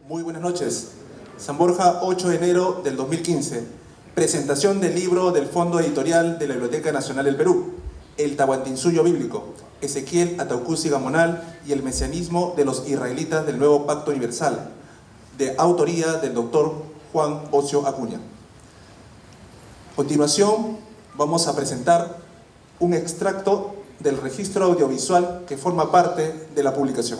Muy buenas noches. San Borja, 8 de enero del 2015. Presentación del libro del Fondo Editorial de la Biblioteca Nacional del Perú, El Tahuantinsuyo Bíblico, Ezequiel Ataucusi Gamonal y el Mesianismo de los Israelitas del Nuevo Pacto Universal, de autoría del doctor Juan Ocio Acuña. A continuación, vamos a presentar un extracto del registro audiovisual que forma parte de la publicación.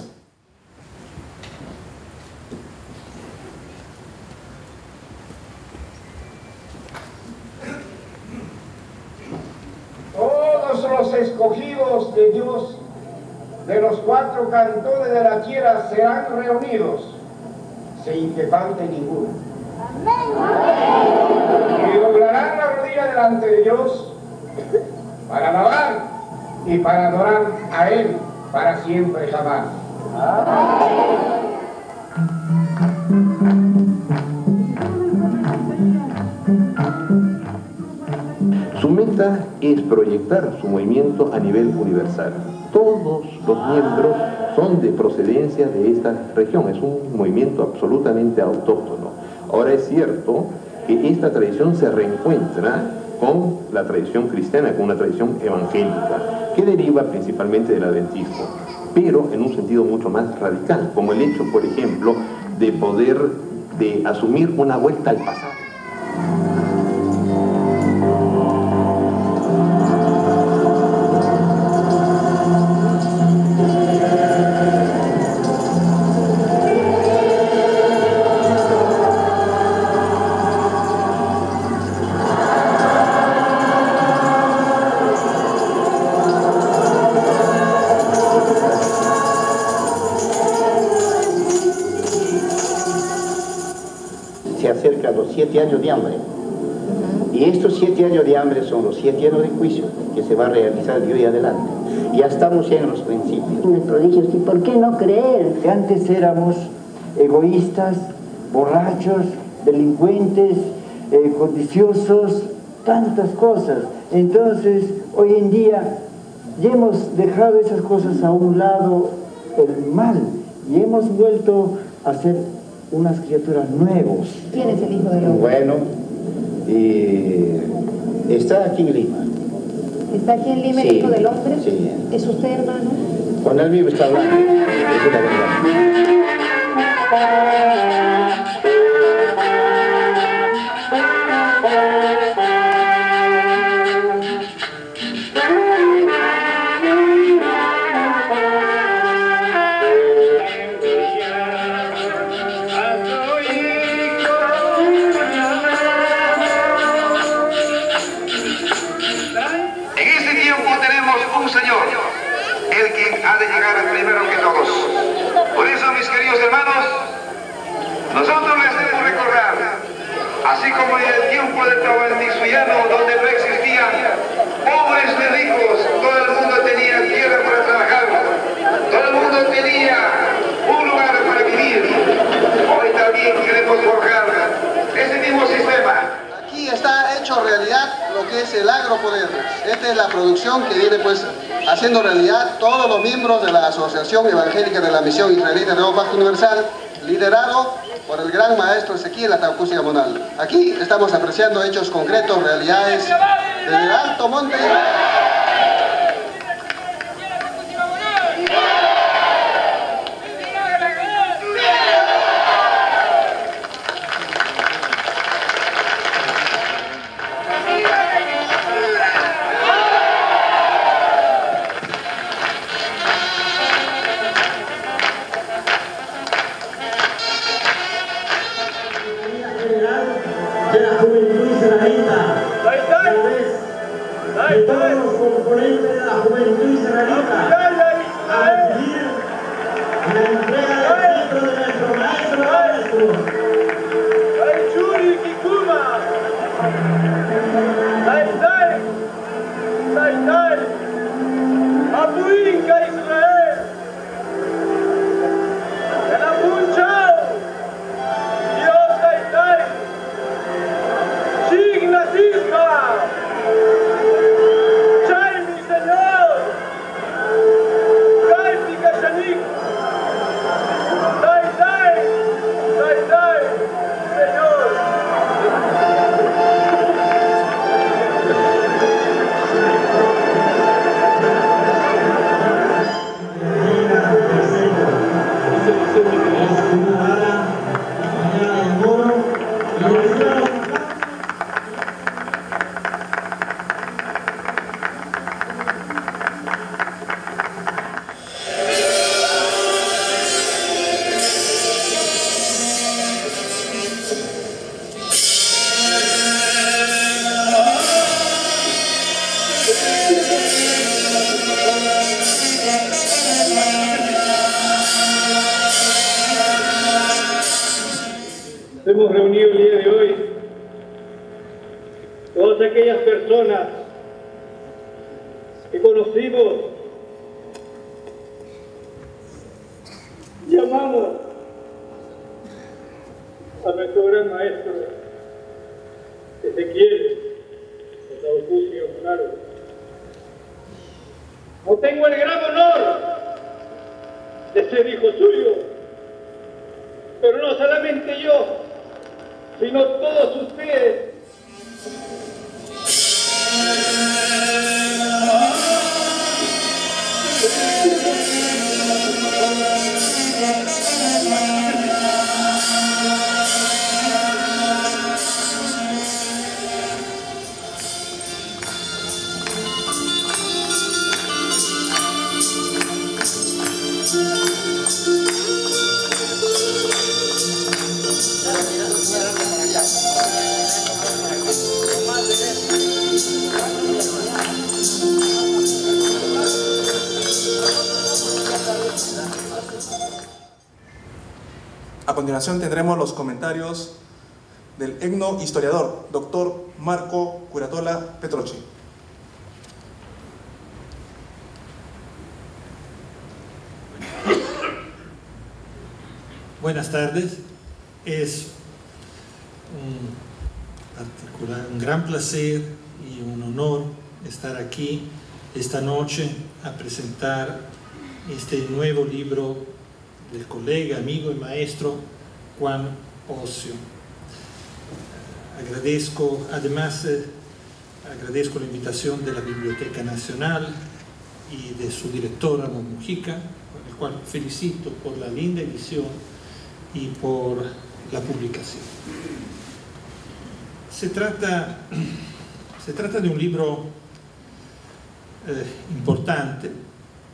Todos los escogidos de Dios de los 4 cantones de la tierra serán reunidos sin que falte ninguno. Y doblarán la rodilla delante de Dios para alabar y para adorar a Él para siempre jamás. Su meta es proyectar su movimiento a nivel universal. Todos los miembros son de procedencia de esta región, es un movimiento absolutamente autóctono. Ahora es cierto que esta tradición se reencuentra con la tradición cristiana, con una tradición evangélica, que deriva principalmente del adventismo, pero en un sentido mucho más radical, como el hecho, por ejemplo, de asumir una vuelta al pasado. Se acercan los 7 años de hambre. Y estos 7 años de hambre son los 7 años de juicio que se va a realizar de hoy adelante. Ya estamos en los principios. De prodigios, ¿y por qué no creer? Antes éramos egoístas, borrachos, delincuentes, codiciosos, tantas cosas. Entonces, hoy en día, ya hemos dejado esas cosas a un lado, el mal, y hemos vuelto a ser unas criaturas nuevas. ¿Quién es el Hijo del Hombre? Bueno, está aquí en Lima. ¿Está aquí en Lima el Sí, Hijo del Hombre? sí. ¿Es usted, hermano? Con él mismo está hablando. Esa es la verdad. El que ha de llegar primero que todos. Por eso, mis queridos hermanos, nosotros les debemos recordar, así como en el tiempo del Tahuantinsuyo, donde no existían pobres ni ricos, todo el mundo tenía tierra para trabajar, todo el mundo tenía un lugar para vivir. Hoy también queremos forjar ese mismo sistema. Aquí está hecho realidad lo que es el agropoder. Esta es la producción que viene pues haciendo realidad todos los miembros de la Asociación Evangélica de la Misión Israelita del Nuevo Pacto Universal, liderado por el gran maestro Ezequiel Ataucusi Gamonal. Aquí estamos apreciando hechos concretos, realidades desde el alto monte. De la juventud israelita, de todos los componentes de la juventud israelita, a vivir la entrega del cetro de nuestro maestro. Hemos reunido el día de hoy todas aquellas personas que conocimos y amamos a nuestro gran maestro Ezequiel Ataucusi Gamonal. No tengo el gran honor de ser hijo suyo, pero no solamente yo, sino todos ustedes. A continuación tendremos los comentarios del etnohistoriador, doctor Marco Curatola Petrocchi. Buenas tardes. Es un gran placer y un honor estar aquí esta noche a presentar este nuevo libro del colega, amigo y maestro Juan Ossio. Agradezco la invitación de la Biblioteca Nacional y de su director Ramón Mujica, el cual felicito por la linda edición y por la publicación. Se trata de un libro importante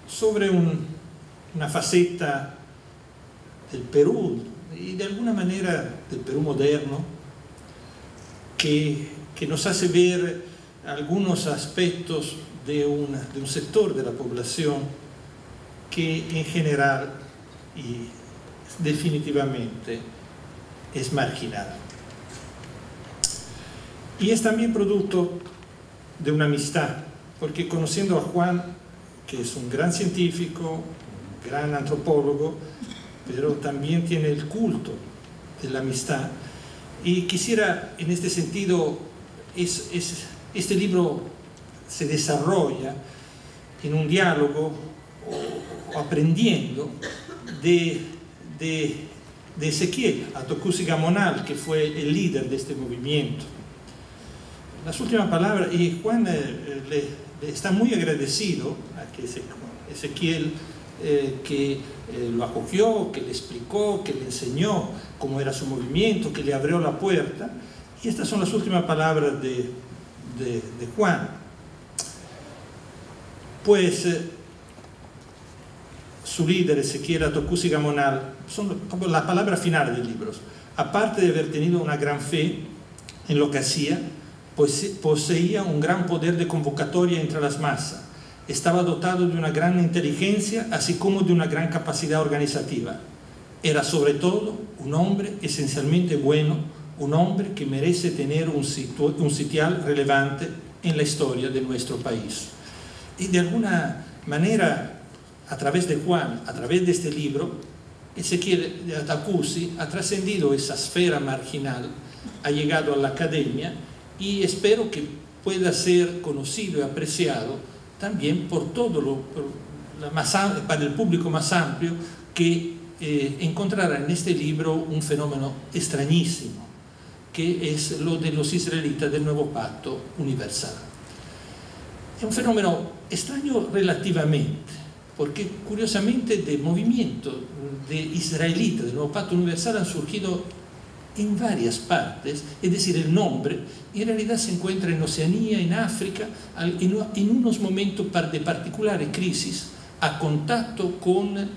sobre una faceta del Perú y de alguna manera del Perú moderno que nos hace ver algunos aspectos de un sector de la población que en general y definitivamente es marginado. Y es también producto de una amistad, porque conociendo a Juan, que es un gran científico, un gran antropólogo, pero también tiene el culto de la amistad, y quisiera en este sentido, este libro se desarrolla en un diálogo o aprendiendo de Ezequiel Ataucusi Gamonal, que fue el líder de este movimiento. Las últimas palabras, y Juan le está muy agradecido a que Ezequiel que lo acogió, que le explicó, que le enseñó cómo era su movimiento, que le abrió la puerta. Y estas son las últimas palabras de Juan. Pues su líder, Ezequiel Ataucusi Gamonal, son como las palabras finales del libro. Aparte de haber tenido una gran fe en lo que hacía, pues poseía un gran poder de convocatoria entre las masas. Estaba dotado de una gran inteligencia, así como de una gran capacidad organizativa. Era sobre todo un hombre esencialmente bueno, un hombre que merece tener un sitial relevante en la historia de nuestro país. Y de alguna manera, a través de Juan, a través de este libro, Ezequiel Ataucusi ha trascendido esa esfera marginal, ha llegado a la academia y espero que pueda ser conocido y apreciado también por para el público más amplio, que encontrará en este libro un fenómeno extrañísimo, que es lo de los israelitas del nuevo pacto universal. Es un fenómeno extraño relativamente, porque curiosamente de movimientos de israelitas del nuevo pacto universal han surgido en varias partes, es decir, el nombre en realidad se encuentra en Oceanía, en África, en unos momentos de particulares crisis, a contacto con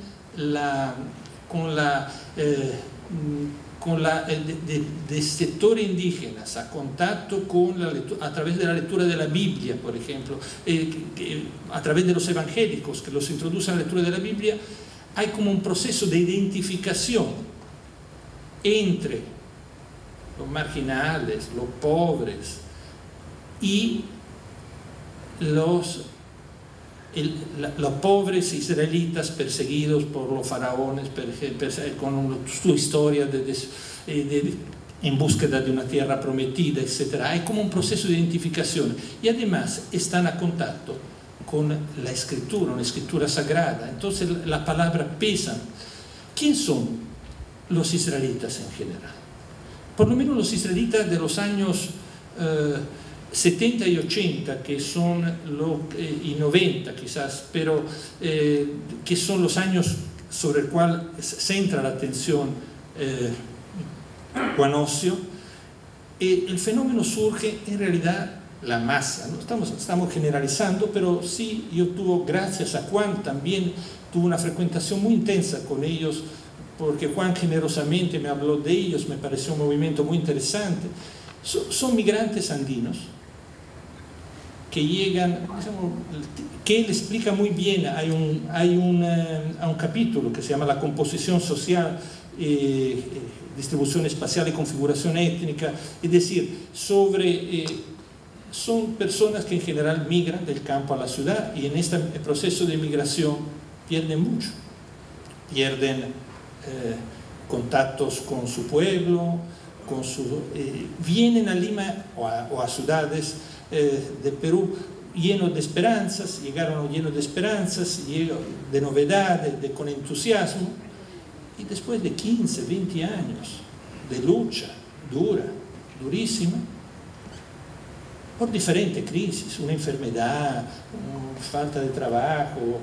de sectores indígenas a contacto a través de la lectura de la Biblia, por ejemplo, a través de los evangélicos que los introducen a la lectura de la Biblia, hay como un proceso de identificación entre los marginales, los pobres y los pobres israelitas perseguidos por los faraones, con su historia en búsqueda de una tierra prometida, etc. Hay como un proceso de identificación y además están a contacto con la escritura, una escritura sagrada. Entonces las palabras pesan. ¿Quién son los israelitas en general? Por lo menos los israelitas de los años 70 y 80, que son y 90 quizás, pero que son los años sobre el cual se centra la atención Juan Ocio, el fenómeno surge en realidad la masa, ¿no? Estamos generalizando, pero sí, yo tuve, gracias a Juan, también tuve una frecuentación muy intensa con ellos, porque Juan generosamente me habló de ellos, me pareció un movimiento muy interesante. Son migrantes andinos que llegan, digamos, que él explica muy bien. Hay un capítulo que se llama La composición social, distribución espacial y configuración étnica, es decir, son personas que en general migran del campo a la ciudad y en este proceso de migración pierden mucho, pierden contactos con su pueblo, vienen a Lima o a ciudades de Perú llenos de esperanzas, llegaron llenos de esperanzas, de novedad, con entusiasmo, y después de 15, 20 años de lucha dura, durísima, por diferentes crisis, una enfermedad, falta de trabajo,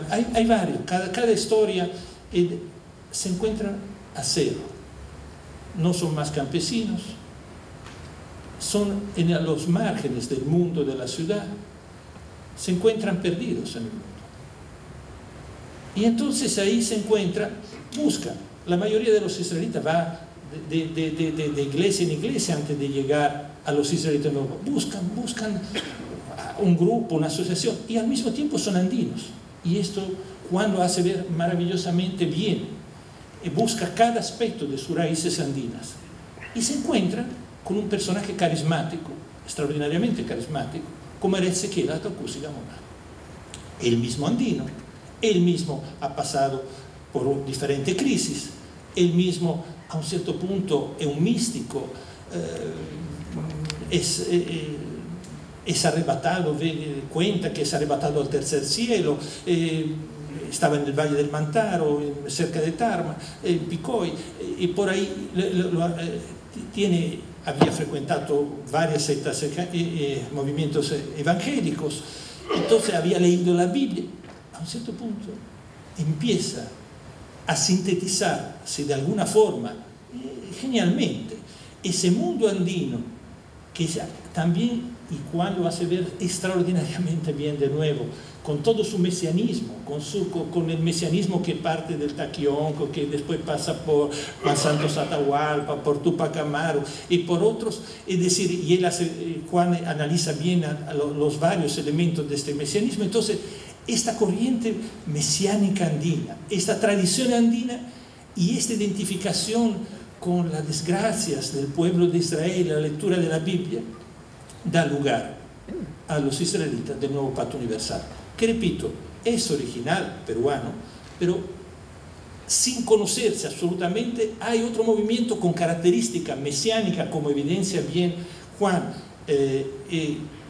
hay varios, cada historia se encuentra a cero. No son más campesinos, son en los márgenes del mundo de la ciudad, se encuentran perdidos en el mundo. Y entonces ahí se encuentra, buscan, la mayoría de los israelitas va de iglesia en iglesia antes de llegar a los israelitas nuevos, buscan un grupo, una asociación, y al mismo tiempo son andinos. Y esto Juan lo hace ver maravillosamente bien, busca cada aspecto de sus raíces andinas, y se encuentra con un personaje carismático, extraordinariamente carismático, como era Ezequiel Ataucusi Gamonal. El mismo andino, él mismo ha pasado por diferentes crisis, él mismo a un cierto punto es un místico, es arrebatado, cuenta que es arrebatado al tercer cielo, estaba en el Valle del Mantaro, cerca de Tarma, en Picoy, y por ahí había frecuentado varias sectas, movimientos evangélicos, entonces había leído la Biblia. A un cierto punto empieza a sintetizarse de alguna forma, genialmente, ese mundo andino que también, y Juan lo hace ver extraordinariamente bien de nuevo, con todo su mesianismo, con el mesianismo que parte del Taquionco, que después pasa por Juan Santos Atahualpa, por Tupac Amaru y por otros, es decir, y Juan analiza bien los varios elementos de este mesianismo. Entonces, esta corriente mesiánica andina, esta tradición andina y esta identificación con las desgracias del pueblo de Israel, la lectura de la Biblia, da lugar a los israelitas del Nuevo Pacto Universal, que repito, es original peruano, pero sin conocerse absolutamente. Hay otro movimiento con característica mesiánica, como evidencia bien Juan,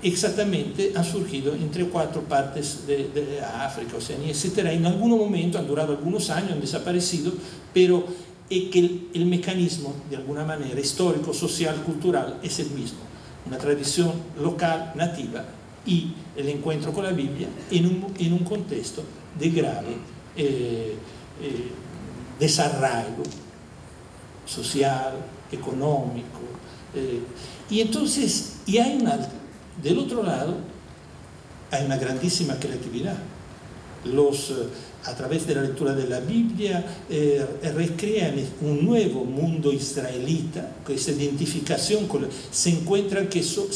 exactamente han surgido entre 4 partes de África, Oceanía, etc. En algún momento han durado algunos años, han desaparecido, pero que el mecanismo, de alguna manera, histórico, social, cultural, es el mismo. Una tradición local, nativa, y el encuentro con la Biblia en un contexto de grave desarraigo social, económico. Y entonces, del otro lado, hay una grandísima creatividad. a través de la lectura de la Biblia, recrean un nuevo mundo israelita, que esa identificación se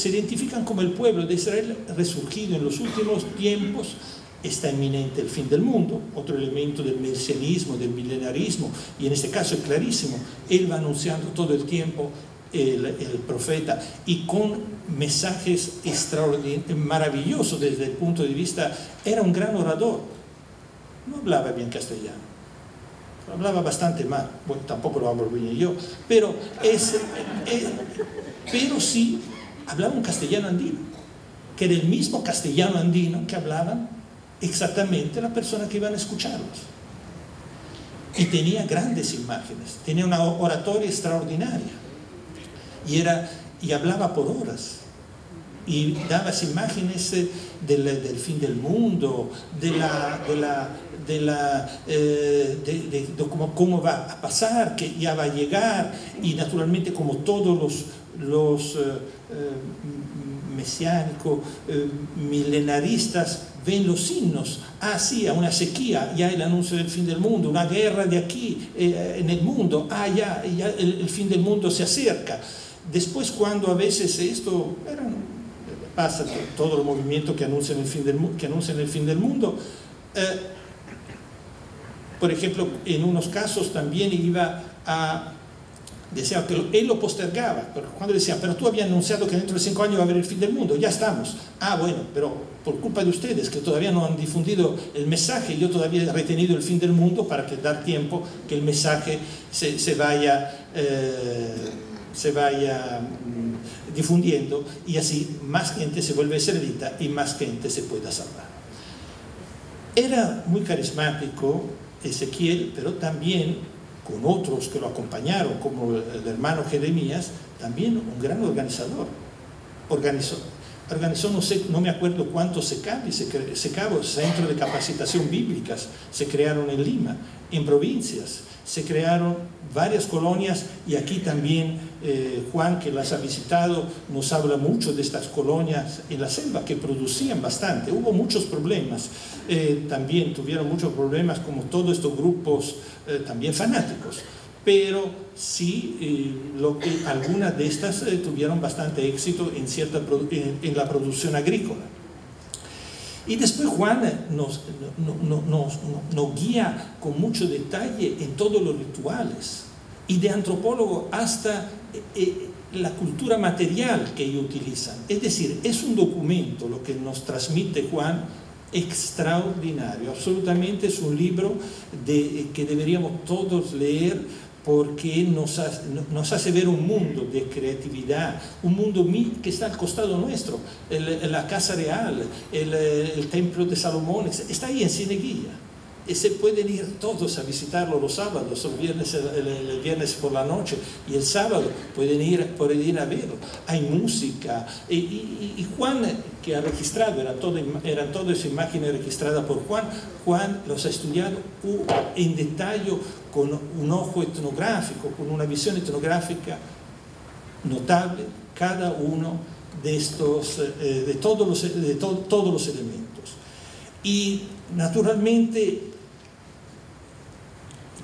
identifican como el pueblo de Israel resurgido en los últimos tiempos. Está inminente el fin del mundo, otro elemento del mesianismo, del milenarismo, y en este caso es clarísimo, él va anunciando todo el tiempo, el profeta, y con mensajes maravillosos desde el punto de vista, era un gran orador, no hablaba bien castellano, hablaba bastante mal, bueno, tampoco lo hablo bien yo, pero sí hablaba un castellano andino, que era el mismo castellano andino que hablaban exactamente la persona que iban a escucharlos. Y tenía grandes imágenes, tenía una oratoria extraordinaria, y hablaba por horas, y daba imágenes del fin del mundo, de cómo va a pasar, que ya va a llegar, y naturalmente como todos los mesiánicos, milenaristas, ven los signos, sí, a una sequía, ya el anuncio del fin del mundo, una guerra de aquí en el mundo, ya el fin del mundo se acerca. Después, cuando a veces esto pasa, todo el movimiento que anuncian el fin del mundo, por ejemplo, en unos casos también decía que él lo postergaba, pero cuando decía, pero tú habías anunciado que dentro de 5 años va a haber el fin del mundo, ya estamos. Bueno, pero por culpa de ustedes, que todavía no han difundido el mensaje, yo todavía he retenido el fin del mundo para dar tiempo que el mensaje se vaya difundiendo, y así más gente se vuelve israelita y más gente se pueda salvar. Era muy carismático Ezequiel, pero también con otros que lo acompañaron, como el hermano Jeremías, también un gran organizador. Organizó, no me acuerdo cuántos SECAVos, centros de capacitación bíblicas, se crearon en Lima, en provincias, se crearon varias colonias, y aquí también Juan, que las ha visitado, nos habla mucho de estas colonias en la selva que producían bastante. Hubo muchos problemas, también tuvieron muchos problemas como todos estos grupos también fanáticos, pero sí algunas de estas tuvieron bastante éxito en la producción agrícola. Y después Juan nos guía con mucho detalle en todos los rituales, y de antropólogo hasta la cultura material que ellos utilizan. Es decir, es un documento, lo que nos transmite Juan, extraordinario. Absolutamente es un libro que deberíamos todos leer, porque nos hace ver un mundo de creatividad, un mundo que está al costado nuestro. La Casa Real, el Templo de Salomón, está ahí en Cieneguilla. Se pueden ir todos a visitarlo los sábados, el viernes por la noche, y el sábado pueden ir a verlo. Hay música, y Juan, que ha registrado, eran todas imágenes registradas por Juan los ha estudiado en detalle, con un ojo etnográfico, con una visión etnográfica notable, cada uno de estos, de todos los elementos. Y naturalmente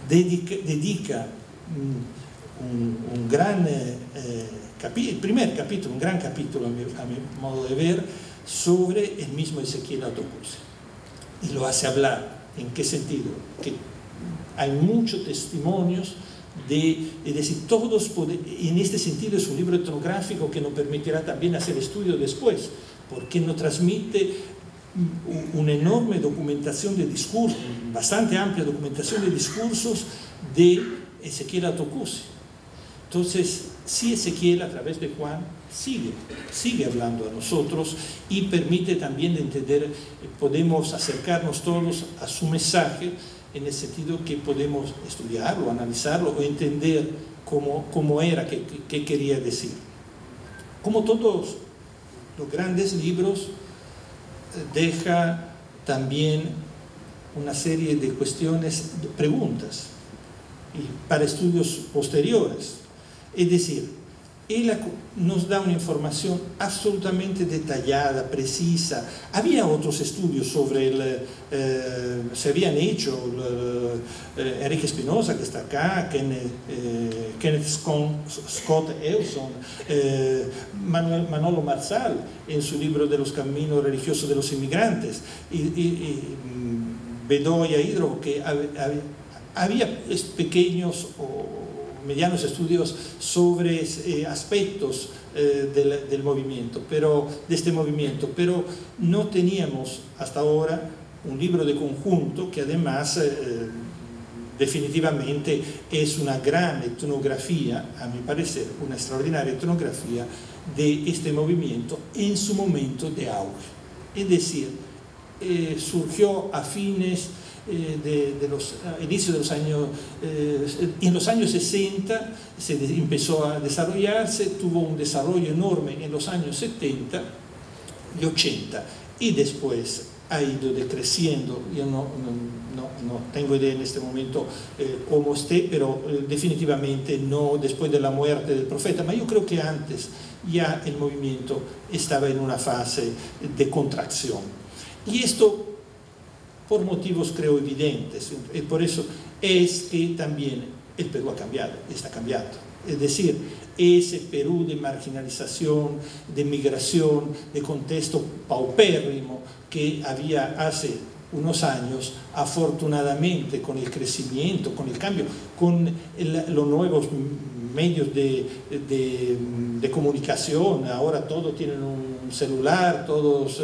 dedica un gran el primer capítulo, un gran capítulo a mi modo de ver, sobre el mismo Ezequiel Atocusi, y lo hace hablar. ¿En qué sentido? Que hay muchos testimonios es decir, en este sentido es un libro etnográfico que nos permitirá también hacer estudio después, porque nos transmite una enorme documentación de discursos, bastante amplia documentación de discursos de Ezequiel Atocusi. Entonces, sí, Ezequiel, a través de Juan, sigue hablando a nosotros, y permite también de entender, podemos acercarnos todos a su mensaje, en el sentido que podemos estudiarlo, analizarlo, o entender cómo era, qué quería decir. Como todos los grandes libros, deja también una serie de cuestiones, de preguntas, y para estudios posteriores. Es decir, Él nos da una información absolutamente detallada, precisa. Había otros estudios sobre se habían hecho, Enrique Espinosa, que está acá, Kenneth Scott Elson, Manolo Marzal, en su libro de los caminos religiosos de los inmigrantes, y Bedoya Hidro, que había pequeños o medianos estudios sobre aspectos del movimiento, de este movimiento, pero no teníamos hasta ahora un libro de conjunto que además definitivamente es una gran etnografía, a mi parecer, una extraordinaria etnografía de este movimiento en su momento de auge. Es decir, surgió a fines inicio de los años, en los años 60 se empezó a desarrollarse, tuvo un desarrollo enorme en los años 70 y 80 y después ha ido decreciendo. Yo no tengo idea en este momento cómo esté, pero definitivamente no después de la muerte del profeta, pero yo creo que antes ya el movimiento estaba en una fase de contracción. Y esto por motivos creo evidentes, y por eso es que también el Perú ha cambiado, está cambiando. Es decir, ese Perú de marginalización, de migración, de contexto paupérrimo que había hace unos años, afortunadamente con el crecimiento, con el cambio, con los nuevos medios de comunicación, ahora todos tienen un celular, todos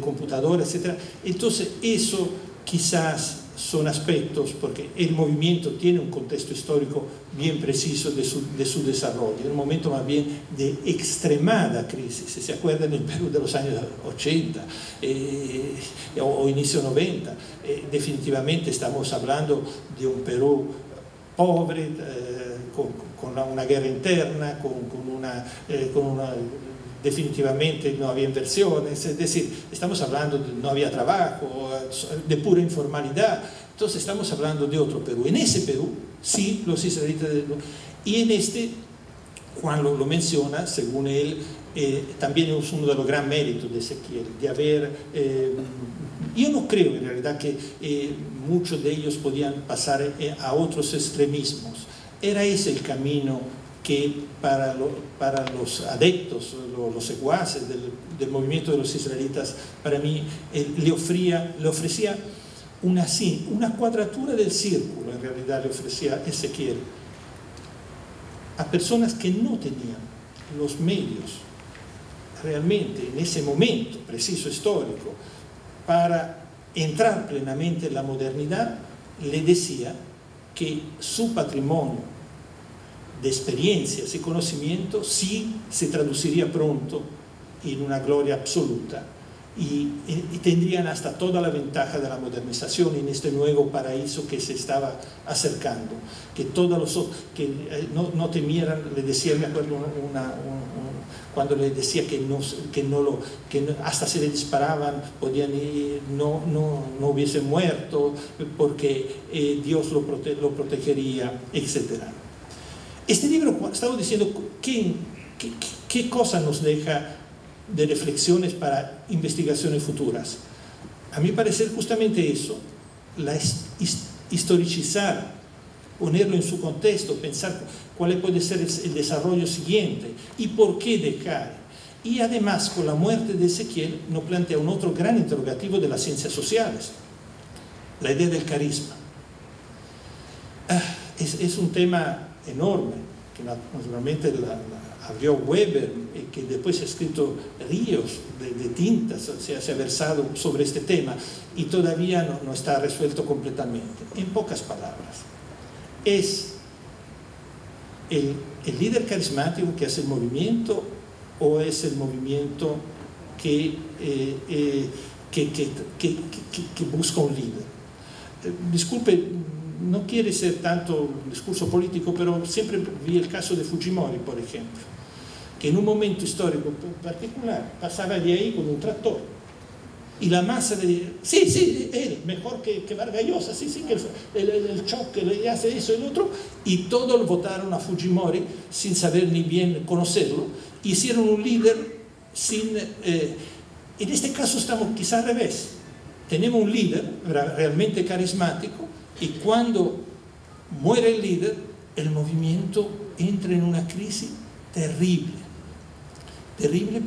computadores, etc. Entonces eso quizás son aspectos, porque el movimiento tiene un contexto histórico bien preciso de su desarrollo, en un momento más bien de extremada crisis. Si se acuerdan del Perú de los años 80 o inicio 90, definitivamente estamos hablando de un Perú pobre, con una guerra interna, definitivamente no había inversiones, es decir, estamos hablando de no había trabajo, de pura informalidad. Entonces estamos hablando de otro Perú. En ese Perú, sí, los israelitas, y en este, Juan lo menciona, según él, también es uno de los gran méritos de Ezequiel, de haber, yo no creo en realidad que muchos de ellos podían pasar a otros extremismos. Era ese el camino que para los adeptos, los secuaces del movimiento de los israelitas, para mí le ofrecía una cuadratura del círculo, en realidad le ofrecía Ezequiel a personas que no tenían los medios realmente en ese momento preciso histórico para entrar plenamente en la modernidad. Le decía que su patrimonio de experiencias y conocimiento sí se traduciría pronto en una gloria absoluta y tendrían hasta toda la ventaja de la modernización en este nuevo paraíso que se estaba acercando, que todos los que no temieran. Le decía, me acuerdo cuando le decía que hasta se le disparaban, podían no hubiesen muerto porque Dios lo protegería, etc. Este libro, estamos diciendo, ¿qué cosa nos deja de reflexiones para investigaciones futuras? A mi parecer, justamente eso, historicizar, ponerlo en su contexto, pensar cuál puede ser el desarrollo siguiente y por qué dejar. Y además, con la muerte de Ezequiel, nos plantea un otro gran interrogativo de las ciencias sociales, la idea del carisma. Es un tema enorme, que naturalmente abrió Weber, que después ha escrito ríos de tintas, se ha versado sobre este tema y todavía no está resuelto completamente. En pocas palabras, ¿es el líder carismático que hace el movimiento o es el movimiento que busca un líder? Disculpe, no quiere ser tanto un discurso político, pero siempre vi el caso de Fujimori, por ejemplo, que en un momento histórico particular pasaba de ahí con un tractor Y la masa de, sí, él, mejor que Vargas Llosa, sí, que el choque le hace eso y el otro, y todos votaron a Fujimori sin saber ni bien conocerlo, hicieron un líder sin, en este caso estamos quizá al revés, tenemos un líder realmente carismático, y cuando muere el líder, el movimiento entra en una crisis terrible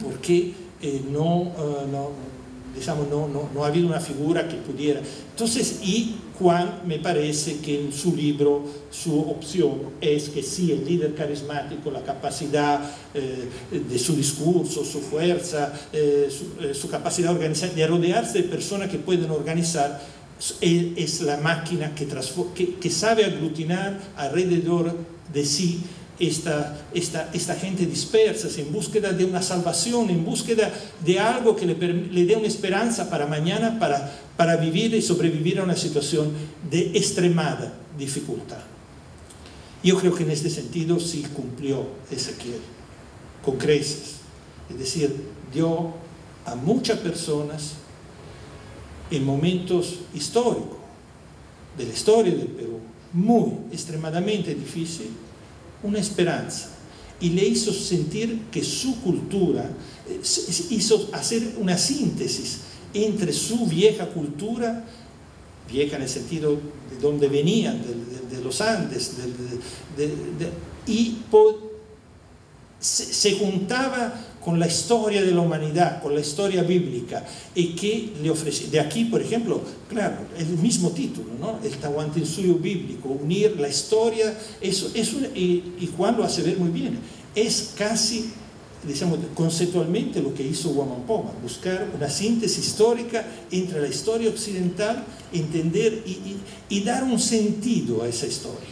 porque no ha habido una figura que pudiera. Entonces, y Juan me parece que en su libro su opción es que sí, el líder carismático, la capacidad de su discurso, su fuerza, su capacidad de organizar, de rodearse de personas que pueden organizar, es la máquina que sabe aglutinar alrededor de sí esta gente dispersa, en búsqueda de una salvación, en búsqueda de algo que le dé una esperanza para mañana, para vivir y sobrevivir a una situación de extremada dificultad. Yo creo que en este sentido sí cumplió Ezequiel, con creces. Es decir, dio a muchas personas en momentos históricos de la historia del Perú, muy extremadamente difícil, una esperanza, y le hizo sentir que su cultura, hizo hacer una síntesis entre su vieja cultura, vieja en el sentido de donde venían, de los Andes, y se juntaba con la historia de la humanidad, con la historia bíblica, y que le ofrecía, de aquí por ejemplo, claro, el mismo título, ¿no? El Tahuantinsuyo bíblico, unir la historia, y Juan lo hace ver muy bien, es casi, digamos, conceptualmente lo que hizo Huamampoma, buscar una síntesis histórica entre la historia occidental, entender y dar un sentido a esa historia.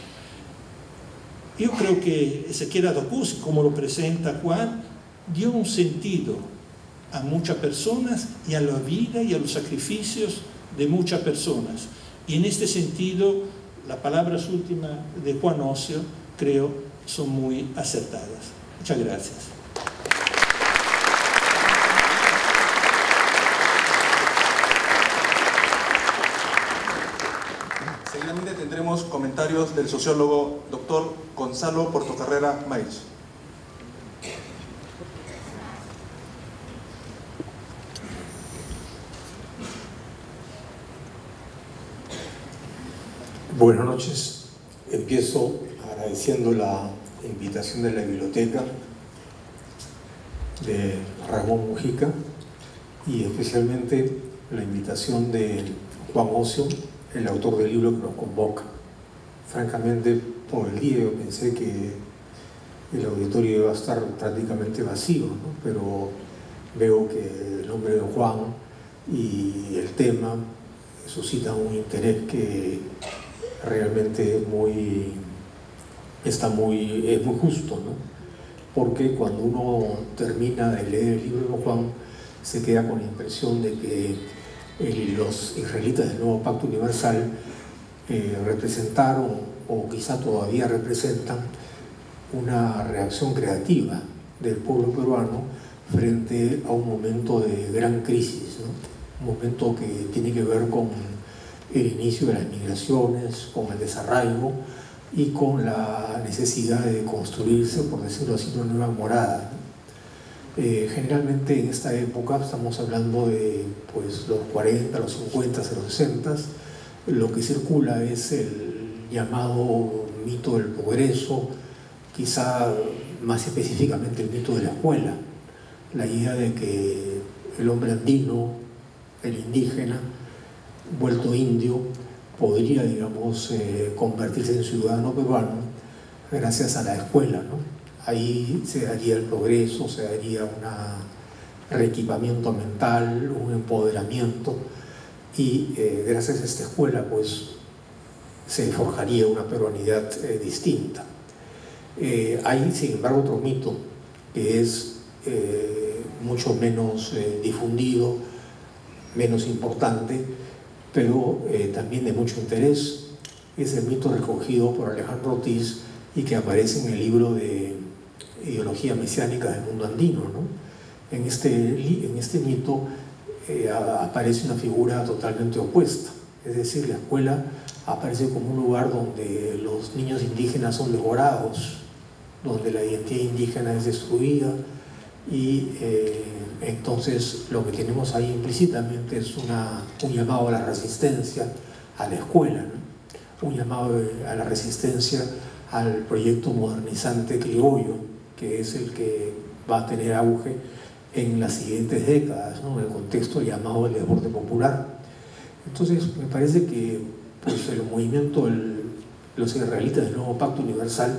Yo creo que Ezequiel Atokuzzi, como lo presenta Juan, dio un sentido a muchas personas y a la vida y a los sacrificios de muchas personas. Y en este sentido, las palabras últimas de Juan Ocio, creo, son muy acertadas. Muchas gracias. Seguidamente tendremos comentarios del sociólogo Dr. Gonzalo Portocarrera Maíz. Buenas noches. Empiezo agradeciendo la invitación de la biblioteca de Ramón Mujica y especialmente la invitación de Juan Ocio, el autor del libro que nos convoca. Francamente, por el día yo pensé que el auditorio iba a estar prácticamente vacío, ¿no? Pero veo que el nombre de Juan y el tema suscitan un interés que realmente es muy justo, ¿no? Porque cuando uno termina de leer el libro de Juan, se queda con la impresión de que los israelitas del Nuevo Pacto Universal representaron, o quizá todavía representan, una reacción creativa del pueblo peruano frente a un momento de gran crisis, ¿no? Un momento que tiene que ver con el inicio de las migraciones, con el desarraigo y con la necesidad de construirse, por decirlo así, una nueva morada. Generalmente en esta época, estamos hablando de pues, los 40, los 50, los 60, lo que circula es el llamado mito del progreso, quizá más específicamente el mito de la escuela, la idea de que el hombre andino, el indígena, vuelto indio, podría, digamos, convertirse en ciudadano peruano gracias a la escuela, ¿no? Ahí se daría el progreso, se daría un reequipamiento mental, un empoderamiento, y gracias a esta escuela pues se forjaría una peruanidad distinta. Hay, sin embargo, otro mito que es mucho menos difundido, menos importante, pero también de mucho interés. Es el mito recogido por Alejandro Ortiz y que aparece en el libro de Ideología Mesiánica del Mundo Andino, ¿no? En este mito, aparece una figura totalmente opuesta. Es decir, la escuela aparece como un lugar donde los niños indígenas son devorados, donde la identidad indígena es destruida, y entonces lo que tenemos ahí implícitamente es un llamado a la resistencia a la escuela, ¿no? Un llamado a la resistencia al proyecto modernizante criollo, que es el que va a tener auge en las siguientes décadas, ¿no? En el contexto llamado del deporte popular. Entonces me parece que pues, el movimiento de los israelitas del nuevo Pacto Universal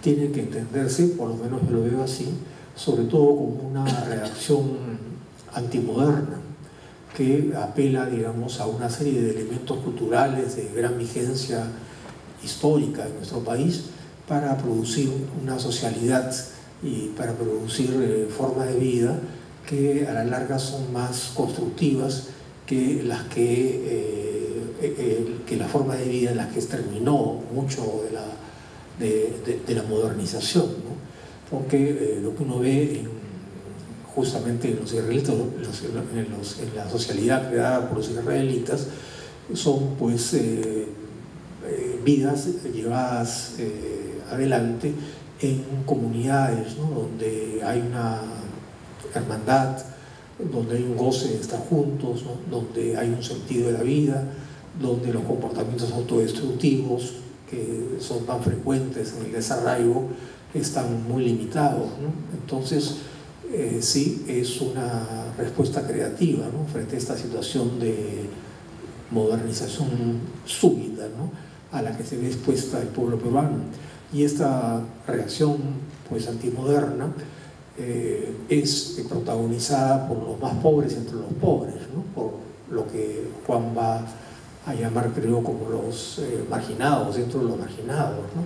tiene que entenderse, por lo menos yo lo veo así, sobre todo como una reacción antimoderna que apela, digamos, a una serie de elementos culturales de gran vigencia histórica en nuestro país para producir una socialidad y para producir formas de vida que a la larga son más constructivas que las que la forma de vida en la que terminó mucho de la modernización, ¿no? Porque lo que uno ve justamente en los israelitas, en la socialidad creada por los israelitas, son pues vidas llevadas adelante en comunidades, ¿no? Donde hay una hermandad, donde hay un goce de estar juntos, ¿no? Donde hay un sentido de la vida, donde los comportamientos autodestructivos que son tan frecuentes en el desarraigo están muy limitados, ¿no? Entonces, sí, es una respuesta creativa, ¿no? Frente a esta situación de modernización súbita, ¿no? A la que se ve expuesta el pueblo peruano. Y esta reacción pues, antimoderna es protagonizada por los más pobres entre los pobres, ¿no? Por lo que Juan va a llamar, creo, como los marginados dentro de los marginados, ¿no?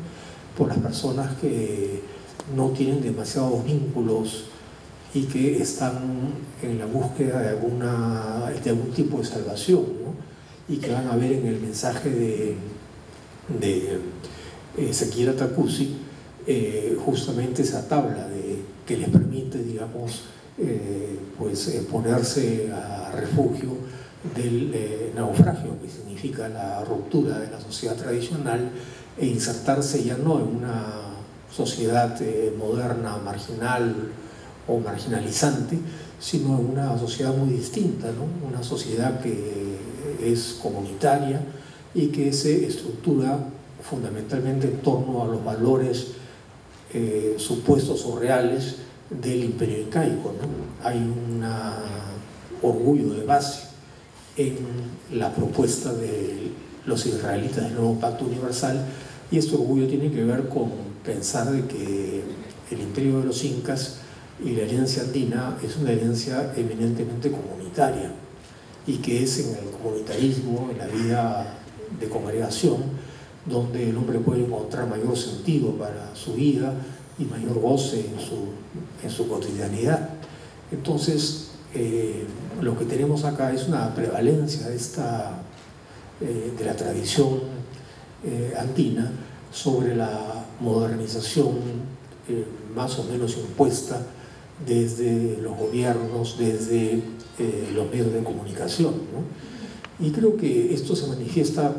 Por las personas que no tienen demasiados vínculos y que están en la búsqueda de algún tipo de salvación, ¿no? Y que van a ver en el mensaje de Ezequiel Atacusi justamente esa tabla que les permite, digamos, ponerse a refugio del naufragio, que significa la ruptura de la sociedad tradicional, e insertarse ya no en una sociedad moderna, marginal o marginalizante, sino en una sociedad muy distinta, ¿no? Una sociedad que es comunitaria y que se estructura fundamentalmente en torno a los valores supuestos o reales del imperio incaico, ¿no? Hay un orgullo de base en la propuesta de los israelitas del nuevo Pacto Universal, y este orgullo tiene que ver con pensar de que el imperio de los incas y la herencia andina es una herencia eminentemente comunitaria, y que es en el comunitarismo, en la vida de congregación, donde el hombre puede encontrar mayor sentido para su vida y mayor goce en su cotidianidad. Entonces, lo que tenemos acá es una prevalencia de la tradición andina sobre la modernización más o menos impuesta desde los gobiernos, desde los medios de comunicación, ¿no? Y creo que esto se manifiesta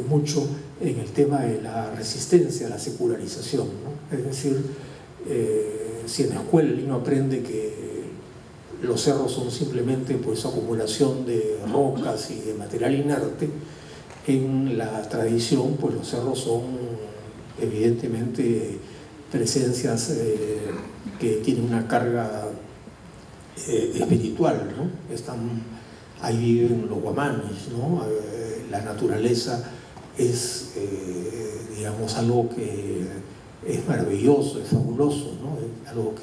mucho en el tema de la resistencia a la secularización, ¿no? Es decir, si en la escuela el niño aprende que los cerros son simplemente pues acumulación de rocas y de material inerte, en la tradición pues los cerros son evidentemente presencias que tienen una carga espiritual, ¿no? Ahí viven los guamanis, ¿no? La naturaleza es, digamos, algo que es maravilloso, es fabuloso, ¿no? Es algo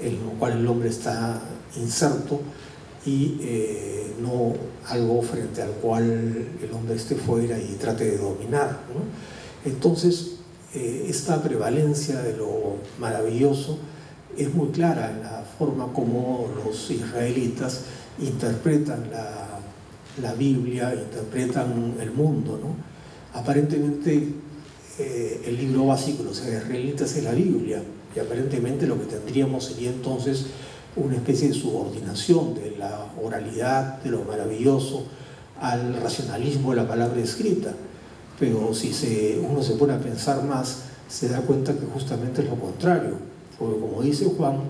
en lo cual el hombre está inserto y no algo frente al cual el hombre esté fuera y trate de dominar, ¿no? Entonces, esta prevalencia de lo maravilloso es muy clara en la forma como los israelitas interpretan la Biblia, interpretan el mundo, ¿no? Aparentemente el libro básico de los israelitas es la Biblia, y aparentemente lo que tendríamos sería entonces una especie de subordinación de la oralidad, de lo maravilloso, al racionalismo de la palabra escrita. Pero si uno se pone a pensar más, se da cuenta que justamente es lo contrario. Porque como dice Juan,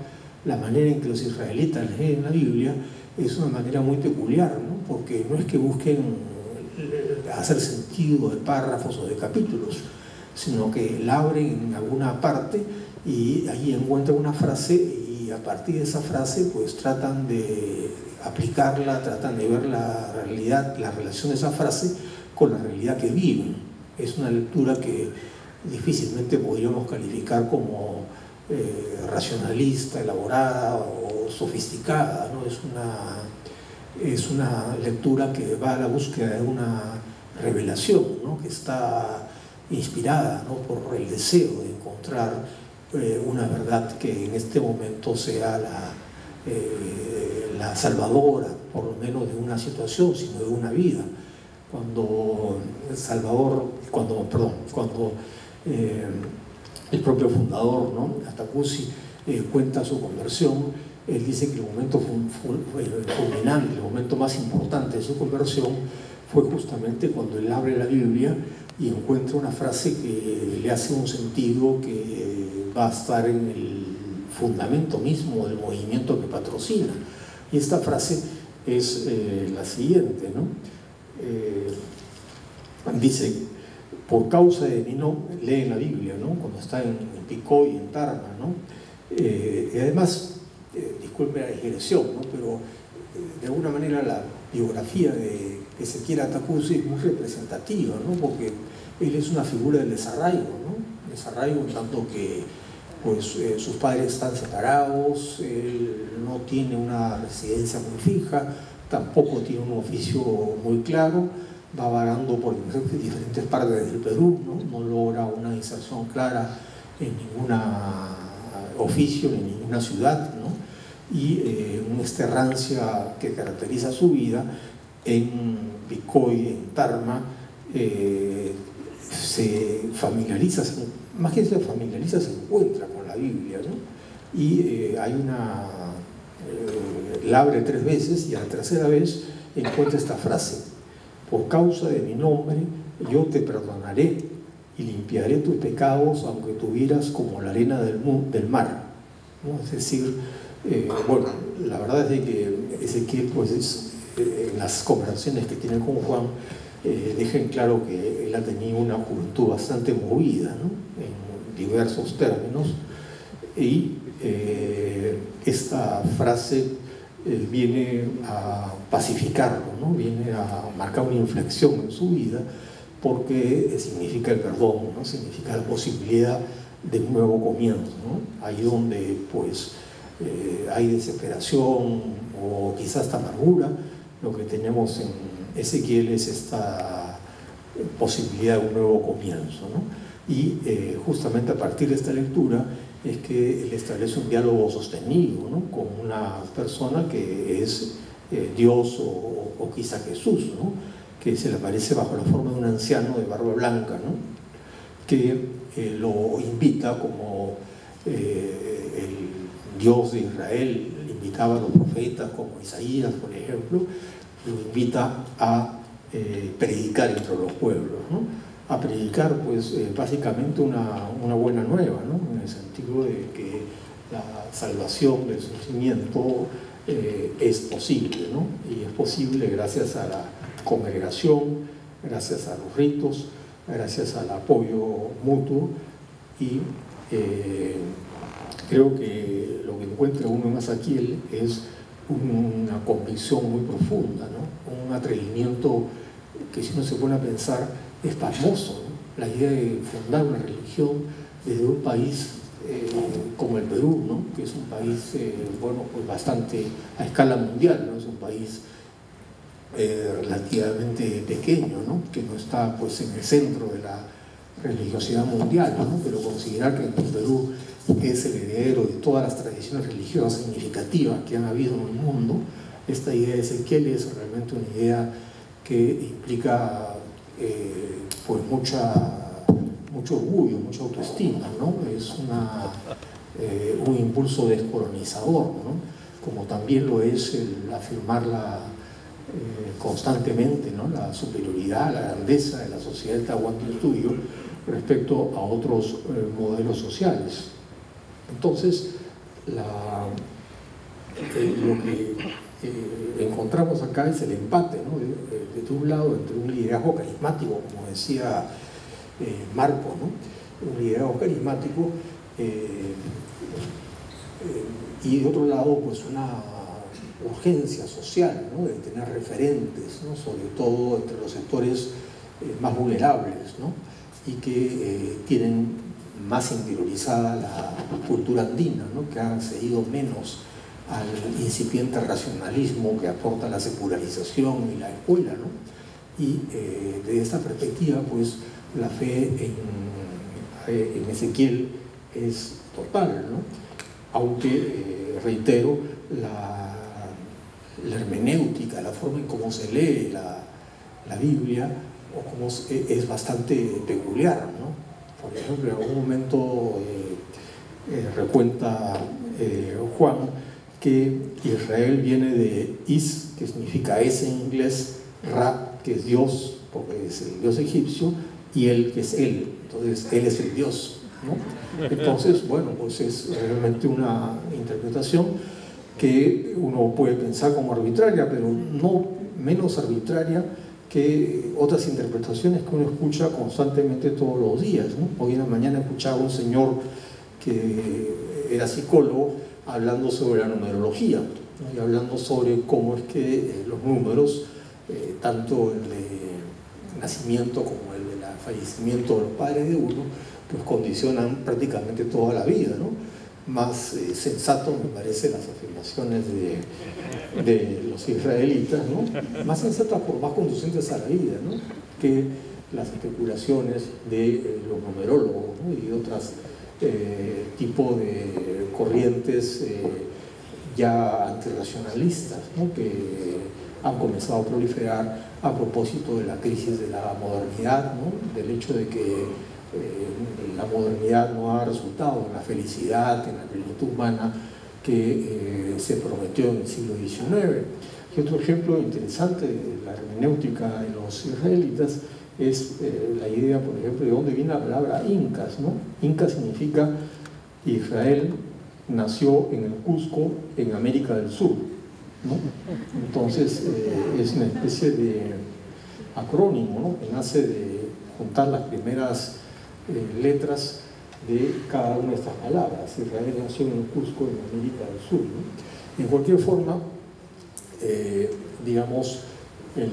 la manera en que los israelitas leen la Biblia es una manera muy peculiar, ¿no? Porque no es que busquen hacer sentido de párrafos o de capítulos, sino que la abren en alguna parte y allí encuentran una frase y a partir de esa frase pues tratan de aplicarla, tratan de ver la realidad, la relación de esa frase con la realidad que viven. Es una lectura que difícilmente podríamos calificar como racionalista, elaborada o sofisticada, ¿no? Es una lectura que va a la búsqueda de una revelación, ¿no? Que está inspirada, ¿no? por el deseo de encontrar una verdad que en este momento sea la salvadora, por lo menos de una situación, sino de una vida. Cuando el propio fundador, ¿no? Atacusi, cuenta su conversión, él dice que el momento fulminante, el momento más importante de su conversión fue justamente cuando él abre la Biblia y encuentra una frase que le hace un sentido que va a estar en el fundamento mismo del movimiento que patrocina. Y esta frase es la siguiente, ¿no? Dice: por causa de mí, no, lee la Biblia, ¿no? Cuando está en Picoy, en Tarma, ¿no? Y además, disculpe la digresión, ¿no? Pero de alguna manera la biografía de Ezequiel Atacusi es muy representativa, ¿no? Porque él es una figura del desarraigo, ¿no? Desarraigo en tanto que pues, sus padres están separados, él no tiene una residencia muy fija, tampoco tiene un oficio muy claro, va vagando por diferentes partes del Perú, ¿no? No logra una inserción clara en ningún oficio, en ninguna ciudad, ¿no? Y esta errancia que caracteriza su vida en Picoy, en Tarma, se familiariza, más que se familiariza, se encuentra con la Biblia, ¿no? Y la abre 3 veces y a la tercera vez encuentra esta frase: por causa de mi nombre yo te perdonaré y limpiaré tus pecados aunque tuvieras como la arena del mar, ¿no? Es decir, bueno, la verdad es de que Ezequiel pues en las conversaciones que tiene con Juan deja en claro que él ha tenido una juventud bastante movida, ¿no? En diversos términos, y esta frase viene a pacificarlo, ¿no? Viene a marcar una inflexión en su vida, porque significa el perdón, ¿no? Significa la posibilidad de un nuevo comienzo, ¿no? Ahí donde pues hay desesperación o quizás hasta amargura, lo que tenemos en Ezequiel es esta posibilidad de un nuevo comienzo, ¿no? Y justamente a partir de esta lectura es que él establece un diálogo sostenido, ¿no? Con una persona que es Dios o quizá Jesús, ¿no? Que se le aparece bajo la forma de un anciano de barba blanca, ¿no? Que lo invita como el Dios de Israel invitaba a los profetas como Isaías, por ejemplo, lo invita a predicar entre los pueblos, ¿no? A predicar pues básicamente una buena nueva, ¿no? En el sentido de que la salvación del sufrimiento es posible, ¿no? Y es posible gracias a la congregación, gracias a los ritos, gracias al apoyo mutuo, y creo que lo que encuentra uno en Ezequiel es una convicción muy profunda, ¿no? Un atrevimiento que, si uno se pone a pensar, es pasmoso, ¿no? La idea de fundar una religión desde un país como el Perú, ¿no? Que es un país bueno, pues bastante a escala mundial, ¿no? Es un país relativamente pequeño, ¿no? Que no está pues en el centro de la religiosidad mundial, ¿no? Pero considerar que el Perú es el heredero de todas las tradiciones religiosas significativas que han habido en el mundo, esta idea de Ezequiel es realmente una idea que implica pues mucho orgullo, mucha autoestima, ¿no? Es un impulso descolonizador, ¿no? como también lo es el afirmar constantemente, ¿no?, la superioridad, la grandeza de la sociedad del Tahuantinsuyo respecto a otros modelos sociales. Entonces, lo que encontramos acá es el empate, ¿no?, de un lado entre un liderazgo carismático, como decía Marco, ¿no?, un liderazgo carismático, y de otro lado, pues una urgencia social, ¿no?, de tener referentes, ¿no?, sobre todo entre los sectores más vulnerables, ¿no?, y que tienen más interiorizada la cultura andina, ¿no?, que han cedido menos al incipiente racionalismo que aporta la secularización y la escuela, ¿no? Y desde esta perspectiva, pues la fe en Ezequiel es total, ¿no? Aunque, reitero, la hermenéutica, la forma en cómo se lee la Biblia, o cómo es bastante peculiar, ¿no? Por ejemplo, en algún momento recuenta Juan que Israel viene de Is, que significa es en inglés, Ra, que es Dios, porque es el Dios egipcio, y Él, que es Él, entonces Él es el Dios, ¿no? Entonces, bueno, pues es realmente una interpretación que uno puede pensar como arbitraria, pero no menos arbitraria que otras interpretaciones que uno escucha constantemente todos los días, ¿no? Hoy en la mañana escuchaba a un señor que era psicólogo hablando sobre la numerología, ¿no?, y hablando sobre cómo es que los números, tanto el de nacimiento como el de fallecimiento de los padres de uno, pues condicionan prácticamente toda la vida, ¿no? Más sensato me parecen las afirmaciones de los israelitas, ¿no?, más sensatas por más conducentes a la vida, ¿no?, que las especulaciones de los numerólogos, ¿no?, y de otros tipos de corrientes ya antirracionalistas, ¿no?, que han comenzado a proliferar a propósito de la crisis de la modernidad, ¿no?, del hecho de que la modernidad no ha resultado en la felicidad, en la plenitud humana que se prometió en el siglo XIX. Y otro ejemplo interesante de la hermenéutica de los israelitas es la idea, por ejemplo, de dónde viene la palabra incas, ¿no? Inca significa Israel nació en el Cusco, en América del Sur, ¿no? Entonces es una especie de acrónimo, ¿no?, que nace de juntar las primeras letras de cada una de estas palabras. Israel nació en el Cusco, en América del Sur, ¿no? En cualquier forma, digamos, en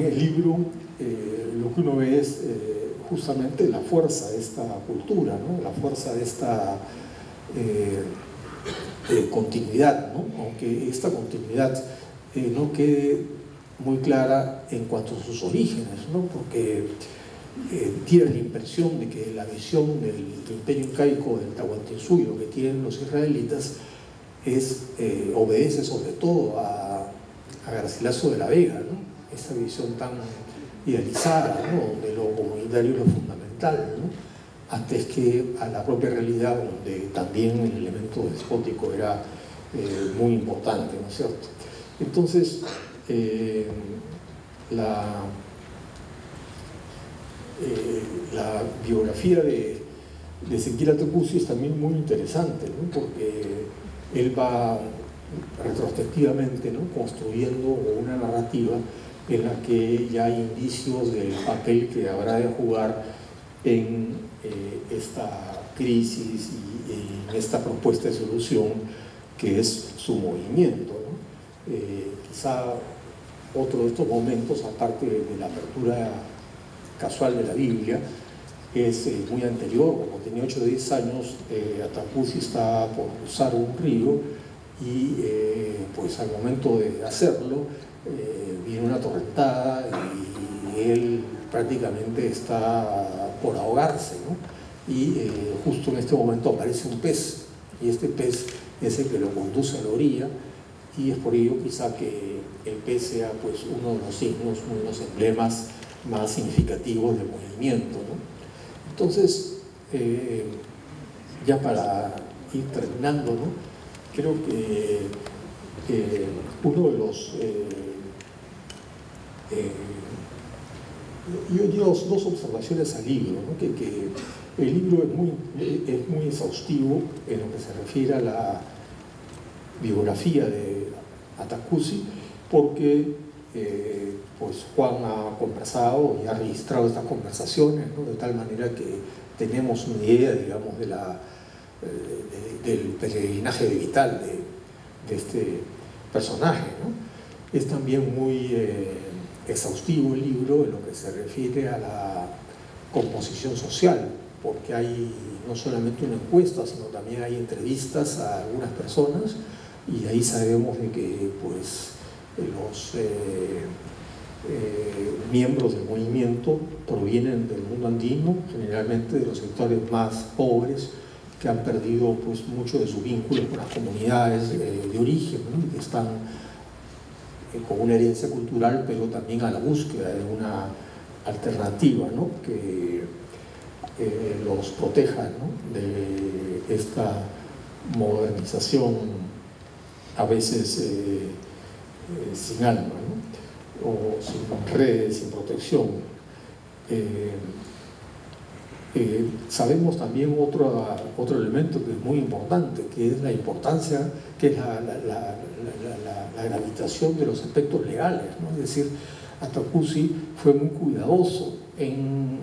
el libro lo que uno ve es justamente la fuerza de esta cultura, ¿no?, la fuerza de esta continuidad, ¿no?, aunque esta continuidad no quede muy clara en cuanto a sus orígenes, ¿no?, porque tiene la impresión de que la visión del imperio incaico, del Tahuantinsuyo que tienen los israelitas obedece sobre todo a Garcilaso de la Vega, ¿no?, esa visión tan idealizada, ¿no?, donde lo comunitario es lo fundamental, ¿no?, antes que a la propia realidad, donde también el elemento despótico era muy importante, ¿no es cierto? Entonces, la biografía de Ezequiel Atokuzzi es también muy interesante, ¿no?, porque él va retrospectivamente, ¿no?, construyendo una narrativa en la que ya hay indicios del papel que habrá de jugar en esta crisis y en esta propuesta de solución que es su movimiento, ¿no? Quizá otro de estos momentos, aparte de la apertura casual de la Biblia, es muy anterior. Cuando tenía 8 o 10 años, Atokuzzi estaba por cruzar un río y pues al momento de hacerlo viene una torrentada y él prácticamente está por ahogarse, ¿no? Y justo en este momento aparece un pez, y este pez es el que lo conduce a la orilla, y es por ello quizá que el pez sea pues uno de los signos, uno de los emblemas más significativos del movimiento, ¿no? Entonces, ya para ir terminando, ¿no? Creo que uno de los... yo digo dos observaciones al libro, ¿no? Que el libro es muy exhaustivo en lo que se refiere a la biografía de Atacusi, porque pues Juan ha conversado y ha registrado estas conversaciones, ¿no? De tal manera que tenemos una idea, digamos, del peregrinaje vital de este personaje, ¿no? Es también muy exhaustivo el libro en lo que se refiere a la composición social, porque hay no solamente una encuesta, sino también hay entrevistas a algunas personas, y ahí sabemos de que pues los miembros del movimiento provienen del mundo andino, generalmente de los sectores más pobres, que han perdido pues mucho de sus vínculos con las comunidades de origen, ¿no? Que están con una herencia cultural, pero también a la búsqueda de una alternativa, ¿no? Que los proteja, ¿no? De esta modernización a veces sin alma, ¿no? O sin redes, sin protección. Sabemos también otro elemento que es muy importante, que es la importancia, que es la gravitación de los aspectos legales, ¿no? Es decir, Atacusi fue muy cuidadoso en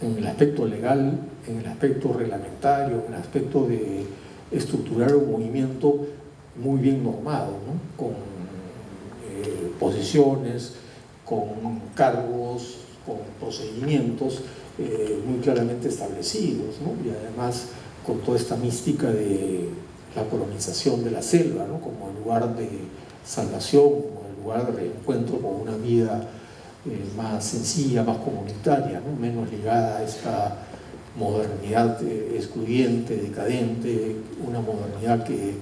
el aspecto legal, en el aspecto reglamentario, en el aspecto de estructurar un movimiento muy bien normado, ¿no? Con posiciones, con cargos, con procedimientos muy claramente establecidos, ¿no? Y además con toda esta mística de la colonización de la selva, ¿no? Como el lugar de salvación, como el lugar de reencuentro con una vida más sencilla, más comunitaria, ¿no? Menos ligada a esta modernidad excluyente, decadente, una modernidad que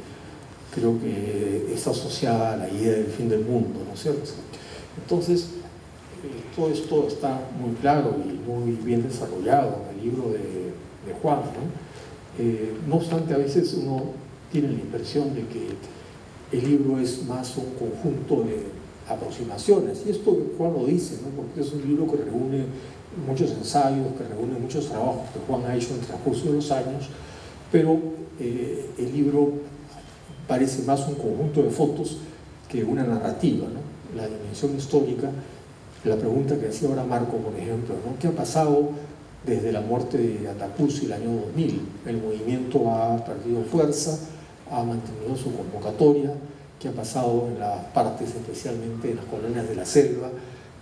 creo que está asociada a la idea del fin del mundo, ¿no es cierto? Entonces, todo esto está muy claro y muy bien desarrollado en el libro de Juan, ¿no? No obstante, a veces uno tiene la impresión de que el libro es más un conjunto de aproximaciones, y esto Juan lo dice, ¿no? Porque es un libro que reúne muchos ensayos, que reúne muchos trabajos que Juan ha hecho en el transcurso de los años, pero el libro parece más un conjunto de fotos que una narrativa, ¿no? La dimensión histórica, la pregunta que hacía ahora Marco, por ejemplo, ¿no? ¿Qué ha pasado desde la muerte de Atacusi el año 2000? El movimiento ha perdido fuerza, ha mantenido su convocatoria. ¿Qué ha pasado en las partes, especialmente en las colonias de la selva?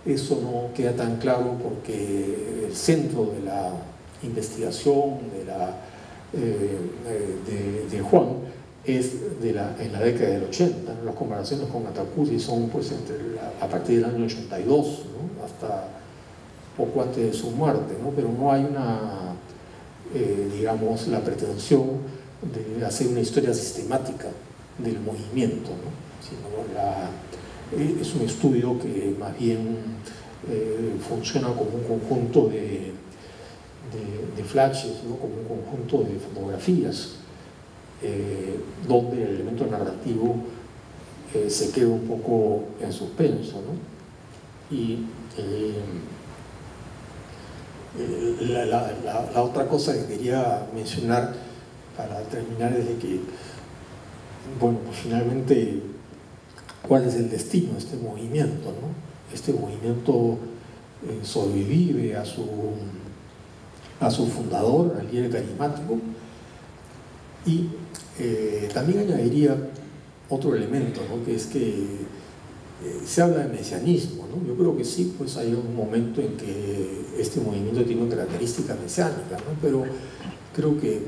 Eso no queda tan claro porque el centro de la investigación de Juan es en la década del 80. Las comparaciones con Atacusi son pues a partir del año 82, ¿no? Hasta poco antes de su muerte, ¿no? Pero no hay una, digamos, la pretensión de hacer una historia sistemática del movimiento, ¿no? Sino es un estudio que más bien funciona como un conjunto de flashes, ¿no? Como un conjunto de fotografías, donde el elemento narrativo se queda un poco en suspenso, ¿no? Y la otra cosa que quería mencionar para terminar es de que, bueno, pues finalmente, ¿cuál es el destino de este movimiento, ¿no? Este movimiento sobrevive a su fundador, al líder carismático, y también añadiría otro elemento, ¿no? Que es que se habla de mesianismo, ¿no? Yo creo que sí, pues hay un momento en que este movimiento tiene una característica mesiánica, ¿no? Pero creo que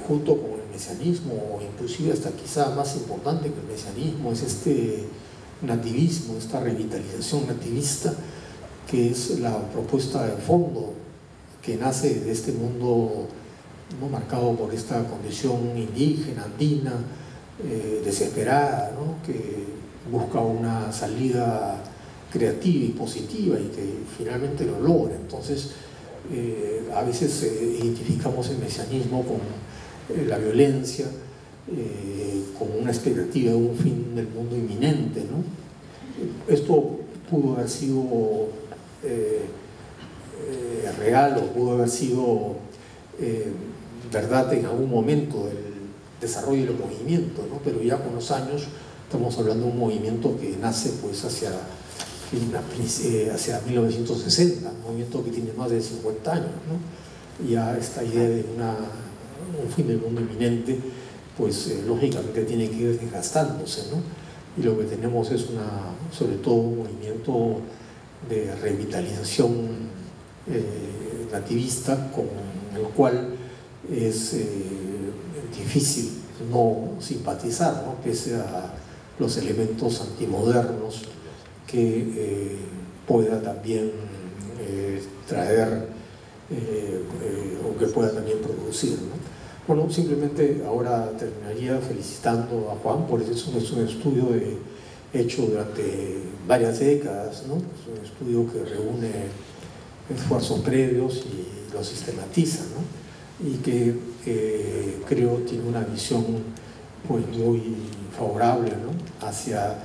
junto con el mesianismo, o inclusive hasta quizá más importante que el mesianismo, es este nativismo, esta revitalización nativista, que es la propuesta de fondo que nace de este mundo, ¿no? Marcado por esta condición indígena, andina, desesperada, ¿no? Que busca una salida creativa y positiva y que finalmente lo logra. Entonces, a veces identificamos el mesianismo con la violencia, con una expectativa de un fin del mundo inminente, ¿no? Esto pudo haber sido real o pudo haber sido verdad en algún momento del desarrollo del movimiento, ¿no? Pero ya con los años estamos hablando de un movimiento que nace pues hacia 1960, un movimiento que tiene más de 50 años, ¿no? Ya esta idea de un fin del mundo inminente pues lógicamente tiene que ir desgastándose, ¿no? Y lo que tenemos es sobre todo un movimiento de revitalización nativista con el cual es difícil no simpatizar, ¿no? Pese a los elementos antimodernos que pueda también traer o que pueda también producir, ¿no? Bueno, simplemente ahora terminaría felicitando a Juan por eso. Es un estudio hecho durante varias décadas, ¿no? Es un estudio que reúne esfuerzos previos y los sistematiza, ¿no? Y que creo tiene una visión pues muy favorable, ¿no? Hacia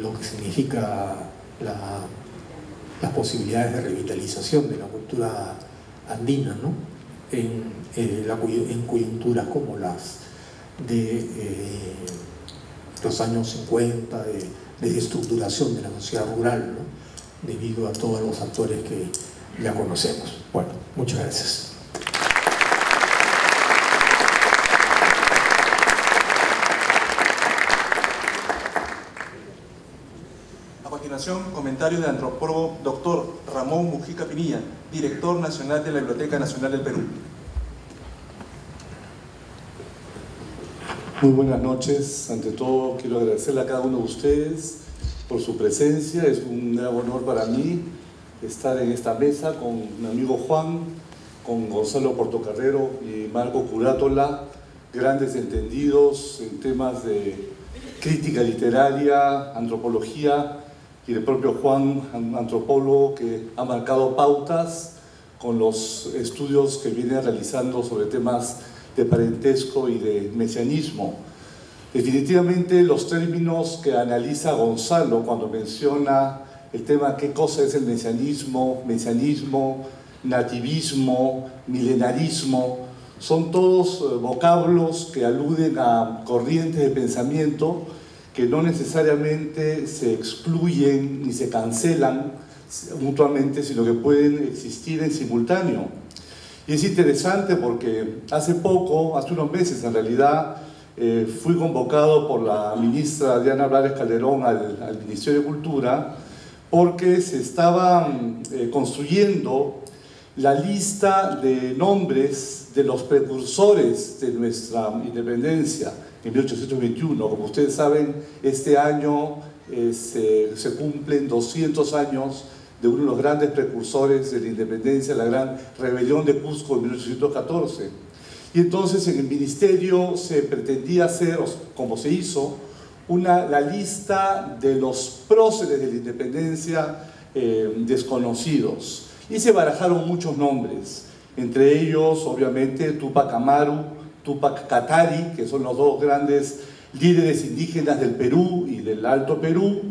lo que significa las posibilidades de revitalización de la cultura andina, ¿no? En coyunturas como las de los años 50, de desestructuración de la sociedad rural, ¿no? Debido a todos los actores que ya conocemos. Bueno, muchas gracias. A continuación, comentarios del antropólogo Dr. Ramón Mujica Pinilla, director nacional de la Biblioteca Nacional del Perú. Muy buenas noches. Ante todo, quiero agradecerle a cada uno de ustedes por su presencia. Es un gran honor para mí estar en esta mesa con mi amigo Juan, con Gonzalo Portocarrero y Marco Curátola, grandes entendidos en temas de crítica literaria, antropología, y el propio Juan, antropólogo que ha marcado pautas con los estudios que viene realizando sobre temas de parentesco y de mesianismo. Definitivamente los términos que analiza Gonzalo cuando menciona el tema qué cosa es el mesianismo, nativismo, milenarismo, son todos vocablos que aluden a corrientes de pensamiento que no necesariamente se excluyen ni se cancelan mutuamente, sino que pueden existir en simultáneo. Y es interesante porque hace unos meses en realidad, fui convocado por la ministra Diana Blades Calderón al Ministerio de Cultura porque se estaba construyendo la lista de nombres de los precursores de nuestra independencia en 1821. Como ustedes saben, este año se cumplen 200 años de uno de los grandes precursores de la independencia, la gran rebelión de Cusco en 1814. Y entonces en el ministerio se pretendía hacer, como se hizo, la lista de los próceres de la independencia desconocidos. Y se barajaron muchos nombres, entre ellos, obviamente, Túpac Amaru, Túpac Katari, que son los dos grandes líderes indígenas del Perú y del Alto Perú,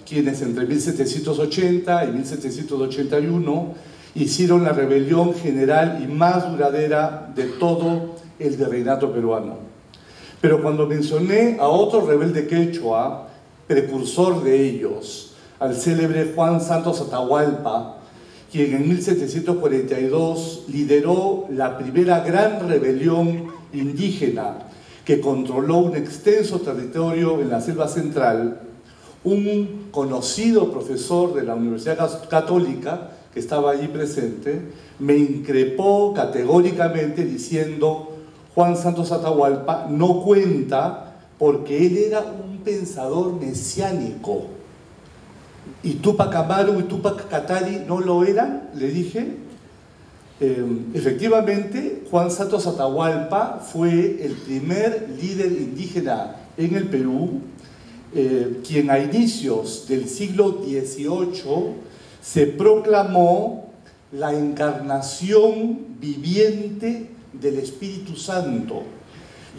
quienes entre 1780 y 1781 hicieron la rebelión general y más duradera de todo el virreinato peruano. Pero cuando mencioné a otro rebelde quechua, precursor de ellos, al célebre Juan Santos Atahualpa, quien en 1742 lideró la primera gran rebelión indígena que controló un extenso territorio en la selva central, un conocido profesor de la Universidad Católica que estaba allí presente me increpó categóricamente diciendo: Juan Santos Atahualpa no cuenta porque él era un pensador mesiánico. ¿Y Túpac Amaru y Túpac Katari no lo eran? Le dije. Efectivamente, Juan Santos Atahualpa fue el primer líder indígena en el Perú, quien a inicios del siglo XVIII se proclamó la encarnación viviente del Espíritu Santo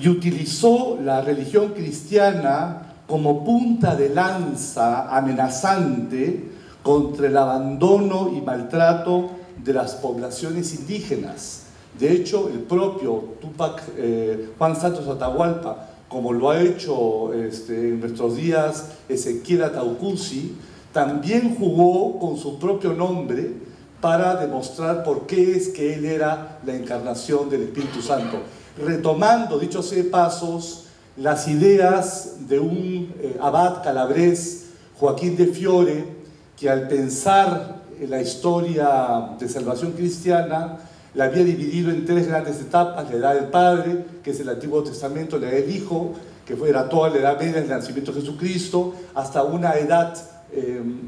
y utilizó la religión cristiana como punta de lanza amenazante contra el abandono y maltrato de las poblaciones indígenas. De hecho, el propio Túpac Juan Santos Atahualpa, como lo ha hecho en nuestros días Ezequiel Ataucusi, también jugó con su propio nombre para demostrar por qué es que él era la encarnación del Espíritu Santo, retomando, dicho sea de pasos, las ideas de un abad calabrés, Joaquín de Fiore, que al pensar en la historia de salvación cristiana la había dividido en tres grandes etapas: la edad del Padre, que es el Antiguo Testamento; la edad del Hijo, que era toda la edad media del nacimiento de Jesucristo, hasta una edad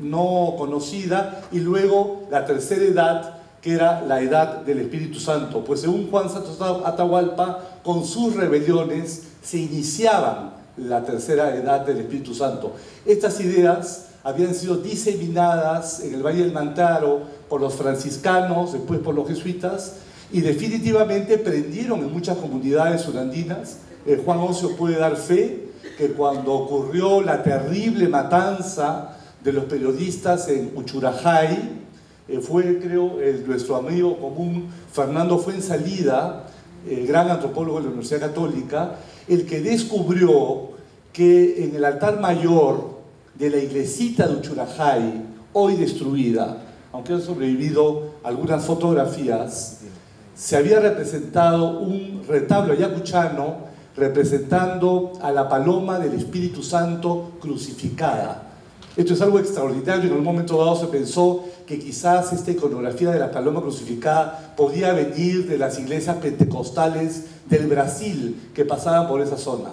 no conocida, y luego la tercera edad, que era la edad del Espíritu Santo. Pues según Juan Santos Atahualpa, con sus rebeliones se iniciaban la tercera edad del Espíritu Santo. Estas ideas habían sido diseminadas en el Valle del Mantaro por los franciscanos, después por los jesuitas, y definitivamente prendieron en muchas comunidades surandinas. Juan Ocio puede dar fe que cuando ocurrió la terrible matanza de los periodistas en Uchurajay, fue, creo, nuestro amigo común Fernando Fuensalida, gran antropólogo de la Universidad Católica, el que descubrió que en el altar mayor de la iglesita de Uchurajay, hoy destruida, aunque han sobrevivido algunas fotografías, se había representado un retablo ayacuchano representando a la paloma del Espíritu Santo crucificada. Esto es algo extraordinario. En un momento dado se pensó que quizás esta iconografía de la paloma crucificada podía venir de las iglesias pentecostales del Brasil que pasaban por esa zona.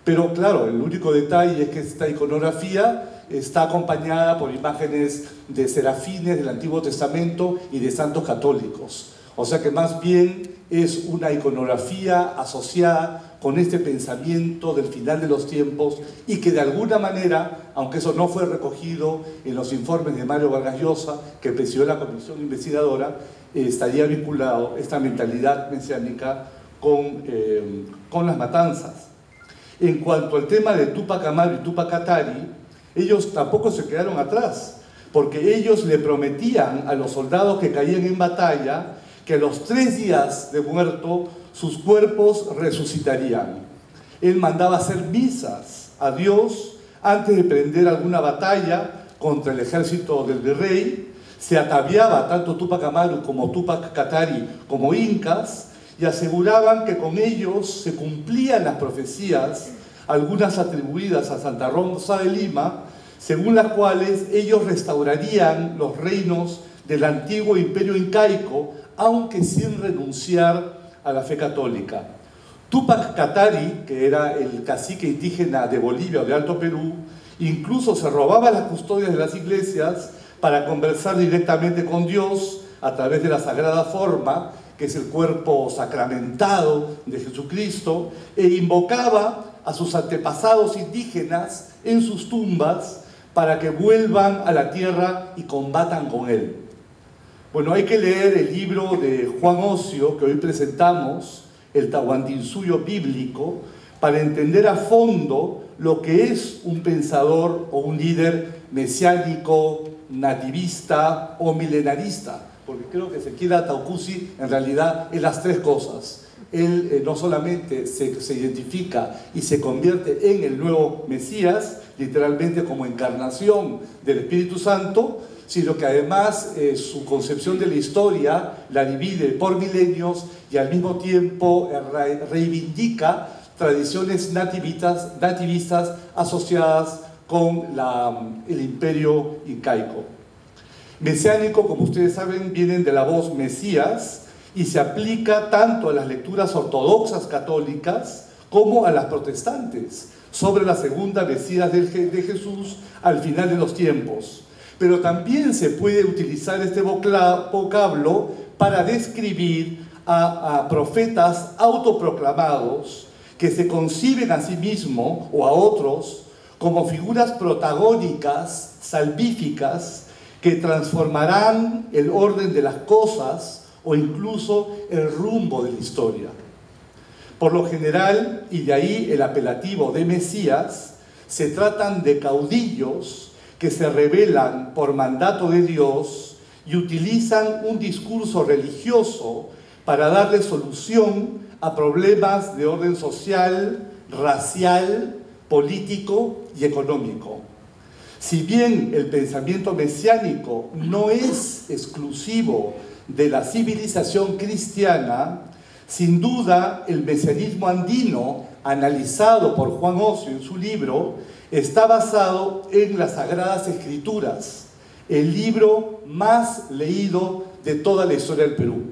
Pero claro, el único detalle es que esta iconografía está acompañada por imágenes de serafines del Antiguo Testamento y de santos católicos. O sea que más bien es una iconografía asociada con este pensamiento del final de los tiempos, y que de alguna manera, aunque eso no fue recogido en los informes de Mario Vargas Llosa, que presidió la comisión investigadora, estaría vinculado esta mentalidad mesiánica con las matanzas. En cuanto al tema de Túpac Amaru y Túpac Katari, ellos tampoco se quedaron atrás, porque ellos le prometían a los soldados que caían en batalla que a los 3 días de muerto sus cuerpos resucitarían. Él mandaba hacer misas a Dios antes de prender alguna batalla contra el ejército del virrey. Se ataviaba tanto Túpac Amaru como Túpac Katari como incas, y aseguraban que con ellos se cumplían las profecías, algunas atribuidas a Santa Rosa de Lima, según las cuales ellos restaurarían los reinos del antiguo imperio incaico, aunque sin renunciar a la fe católica. Túpac Katari, que era el cacique indígena de Bolivia o de Alto Perú, incluso se robaba las custodias de las iglesias para conversar directamente con Dios a través de la Sagrada Forma, que es el cuerpo sacramentado de Jesucristo, e invocaba a sus antepasados indígenas en sus tumbas para que vuelvan a la tierra y combatan con él. Bueno, hay que leer el libro de Juan Ocio, que hoy presentamos, el Tahuantinsuyo bíblico, para entender a fondo lo que es un pensador o un líder mesiánico, nativista o milenarista, porque creo que Ezequiel Ataucusi en realidad es las tres cosas. Él no solamente se identifica y se convierte en el nuevo Mesías, literalmente como encarnación del Espíritu Santo, sino que además su concepción de la historia la divide por milenios y al mismo tiempo reivindica tradiciones nativistas asociadas con el imperio incaico. Mesiánico, como ustedes saben, vienen de la voz Mesías y se aplica tanto a las lecturas ortodoxas católicas como a las protestantes sobre la segunda venida de Jesús al final de los tiempos. Pero también se puede utilizar este vocablo para describir a profetas autoproclamados que se conciben a sí mismos o a otros como figuras protagónicas, salvíficas, que transformarán el orden de las cosas o incluso el rumbo de la historia. Por lo general, y de ahí el apelativo de Mesías, se tratan de caudillos que se rebelan por mandato de Dios y utilizan un discurso religioso para darle solución a problemas de orden social, racial, político y económico. Si bien el pensamiento mesiánico no es exclusivo de la civilización cristiana, sin duda el mesianismo andino, analizado por Juan Ocio en su libro, está basado en las Sagradas Escrituras, el libro más leído de toda la historia del Perú.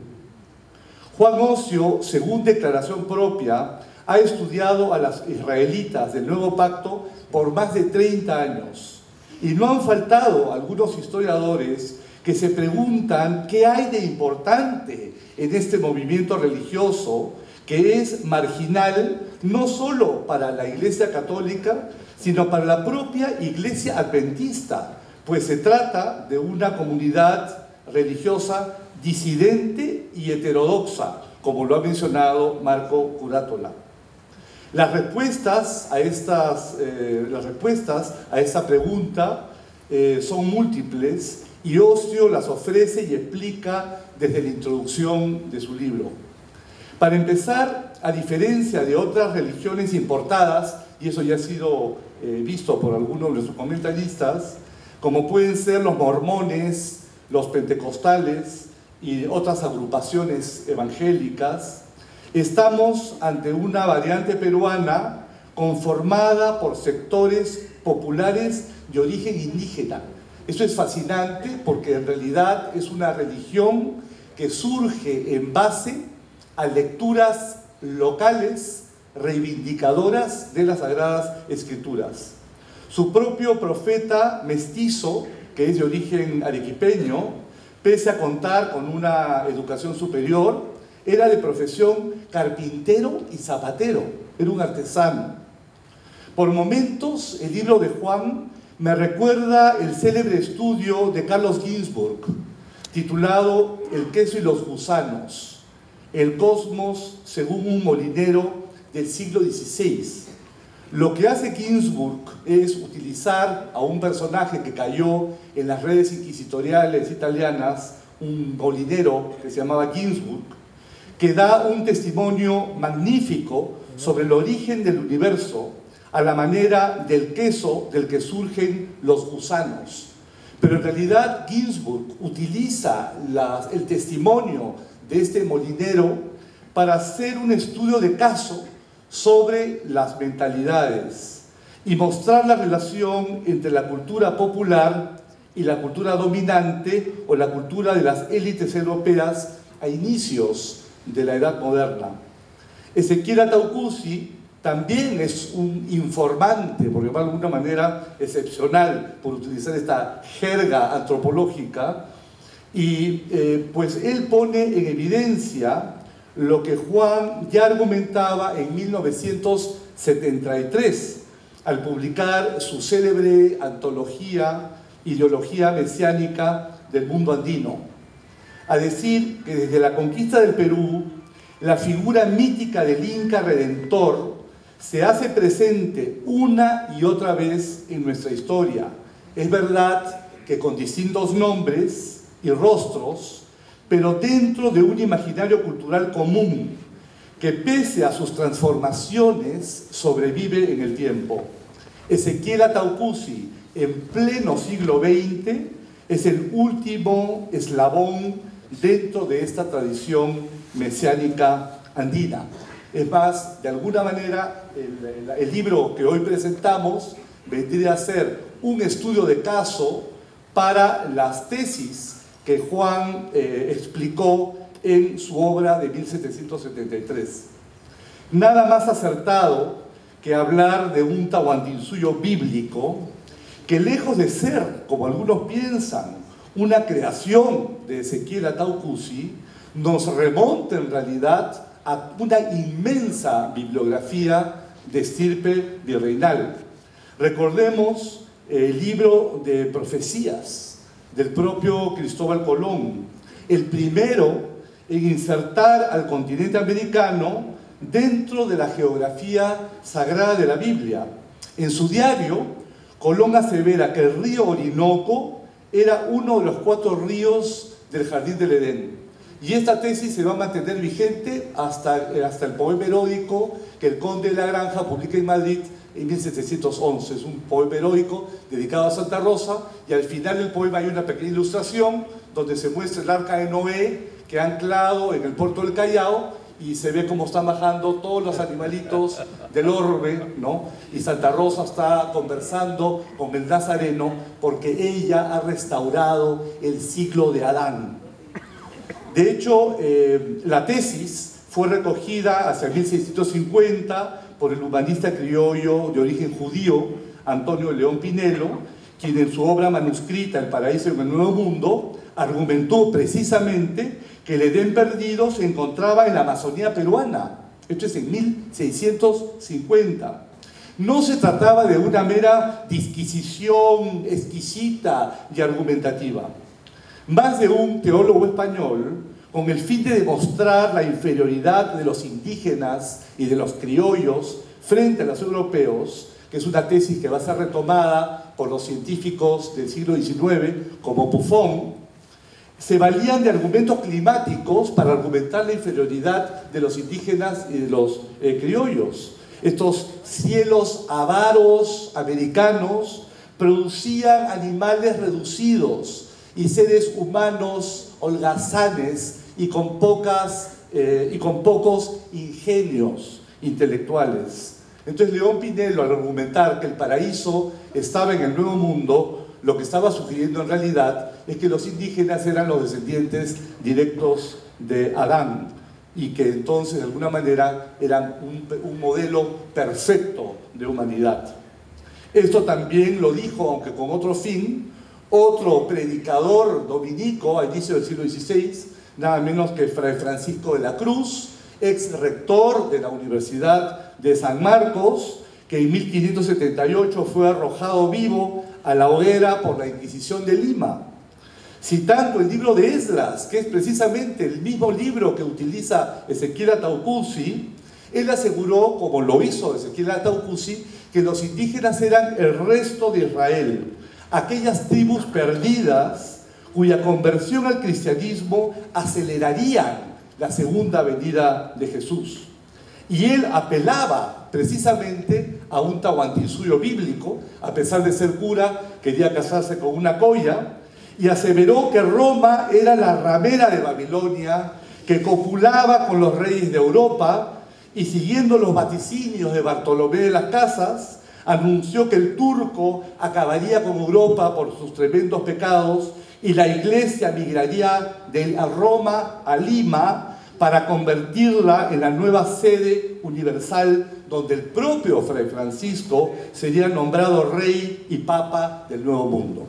Juan Ocio, según declaración propia, ha estudiado a las israelitas del Nuevo Pacto por más de 30 años. Y no han faltado algunos historiadores que se preguntan qué hay de importante en este movimiento religioso que es marginal no solo para la Iglesia Católica, sino para la propia Iglesia Adventista, pues se trata de una comunidad religiosa disidente y heterodoxa, como lo ha mencionado Marco Curátola. Las respuestas a esta pregunta son múltiples y Ocio las ofrece y explica desde la introducción de su libro. Para empezar, a diferencia de otras religiones importadas, y eso ya ha sido visto por algunos de sus comentaristas, como pueden ser los mormones, los pentecostales y otras agrupaciones evangélicas, estamos ante una variante peruana conformada por sectores populares de origen indígena. Esto es fascinante porque en realidad es una religión que surge en base a lecturas locales reivindicadoras de las Sagradas Escrituras. Su propio profeta mestizo, que es de origen arequipeño, pese a contar con una educación superior, era de profesión carpintero y zapatero, era un artesano. Por momentos, el libro de Juan me recuerda el célebre estudio de Carlos Ginzburg, titulado El queso y los gusanos, el cosmos según un molinero del siglo XVI. Lo que hace Ginzburg es utilizar a un personaje que cayó en las redes inquisitoriales italianas, un molinero que se llamaba Ginzburg, que da un testimonio magnífico sobre el origen del universo a la manera del queso del que surgen los gusanos. Pero en realidad Ginzburg utiliza el testimonio de este molinero para hacer un estudio de caso sobre las mentalidades y mostrar la relación entre la cultura popular y la cultura dominante o la cultura de las élites europeas a inicios de la Edad Moderna. Ezequiel Ataucusi también es un informante, por llamarlo de alguna manera excepcional, por utilizar esta jerga antropológica, y pues él pone en evidencia lo que Juan ya argumentaba en 1973, al publicar su célebre antología Ideología Mesiánica del Mundo Andino, a decir que desde la conquista del Perú, la figura mítica del Inca Redentor se hace presente una y otra vez en nuestra historia. Es verdad que con distintos nombres y rostros, pero dentro de un imaginario cultural común que pese a sus transformaciones sobrevive en el tiempo. Ezequiel Ataucusi, en pleno siglo XX, es el último eslabón dentro de esta tradición mesiánica andina. Es más, de alguna manera, el libro que hoy presentamos vendría a ser un estudio de caso para las tesis que Juan explicó en su obra de 1773. Nada más acertado que hablar de un Tahuantinsuyo bíblico que, lejos de ser, como algunos piensan, una creación de Ezequiel Ataucusi, nos remonta en realidad a una inmensa bibliografía de estirpe virreinal. Recordemos el libro de profecías del propio Cristóbal Colón, el primero en insertar al continente americano dentro de la geografía sagrada de la Biblia. En su diario, Colón asevera que el río Orinoco era uno de los 4 ríos del Jardín del Edén. Y esta tesis se va a mantener vigente hasta el poema heroico que el conde de la Granja publica en Madrid en 1711. Es un poema heroico dedicado a Santa Rosa, y al final del poema hay una pequeña ilustración donde se muestra el arca de Noé que ha anclado en el puerto del Callao, y se ve cómo están bajando todos los animalitos del orbe, ¿no? Y Santa Rosa está conversando con el Nazareno porque ella ha restaurado el ciclo de Adán. De hecho, la tesis fue recogida hacia 1650 por el humanista criollo de origen judío, Antonio León Pinelo, quien en su obra manuscrita El paraíso en el Nuevo Mundo argumentó precisamente que el Edén perdido se encontraba en la Amazonía peruana. Esto es en 1650. No se trataba de una mera disquisición exquisita y argumentativa. Más de un teólogo español, con el fin de demostrar la inferioridad de los indígenas y de los criollos frente a los europeos, que es una tesis que va a ser retomada por los científicos del siglo XIX, como Buffon, se valían de argumentos climáticos para argumentar la inferioridad de los indígenas y de los criollos. Estos cielos avaros americanos producían animales reducidos y seres humanos holgazanes y con pocos ingenios intelectuales. Entonces León Pinelo, al argumentar que el paraíso estaba en el Nuevo Mundo, lo que estaba sugiriendo en realidad es que los indígenas eran los descendientes directos de Adán, y que entonces de alguna manera eran un modelo perfecto de humanidad. Esto también lo dijo, aunque con otro fin, otro predicador dominico a inicio del siglo XVI, nada menos que Fray Francisco de la Cruz, ex rector de la Universidad de San Marcos, que en 1578 fue arrojado vivo a la hoguera por la Inquisición de Lima. Citando el libro de Esdras, que es precisamente el mismo libro que utiliza Ezequiel Ataucusi, él aseguró, como lo hizo Ezequiel Ataucusi, que los indígenas eran el resto de Israel, aquellas tribus perdidas cuya conversión al cristianismo acelerarían la segunda venida de Jesús. Y él apelaba precisamente a un tahuantinsuyo bíblico, a pesar de ser cura, quería casarse con una coya, y aseveró que Roma era la ramera de Babilonia, que copulaba con los reyes de Europa, y siguiendo los vaticinios de Bartolomé de las Casas, anunció que el turco acabaría con Europa por sus tremendos pecados, y la iglesia migraría de Roma a Lima para convertirla en la nueva sede universal, donde el propio Fray Francisco sería nombrado rey y papa del Nuevo Mundo.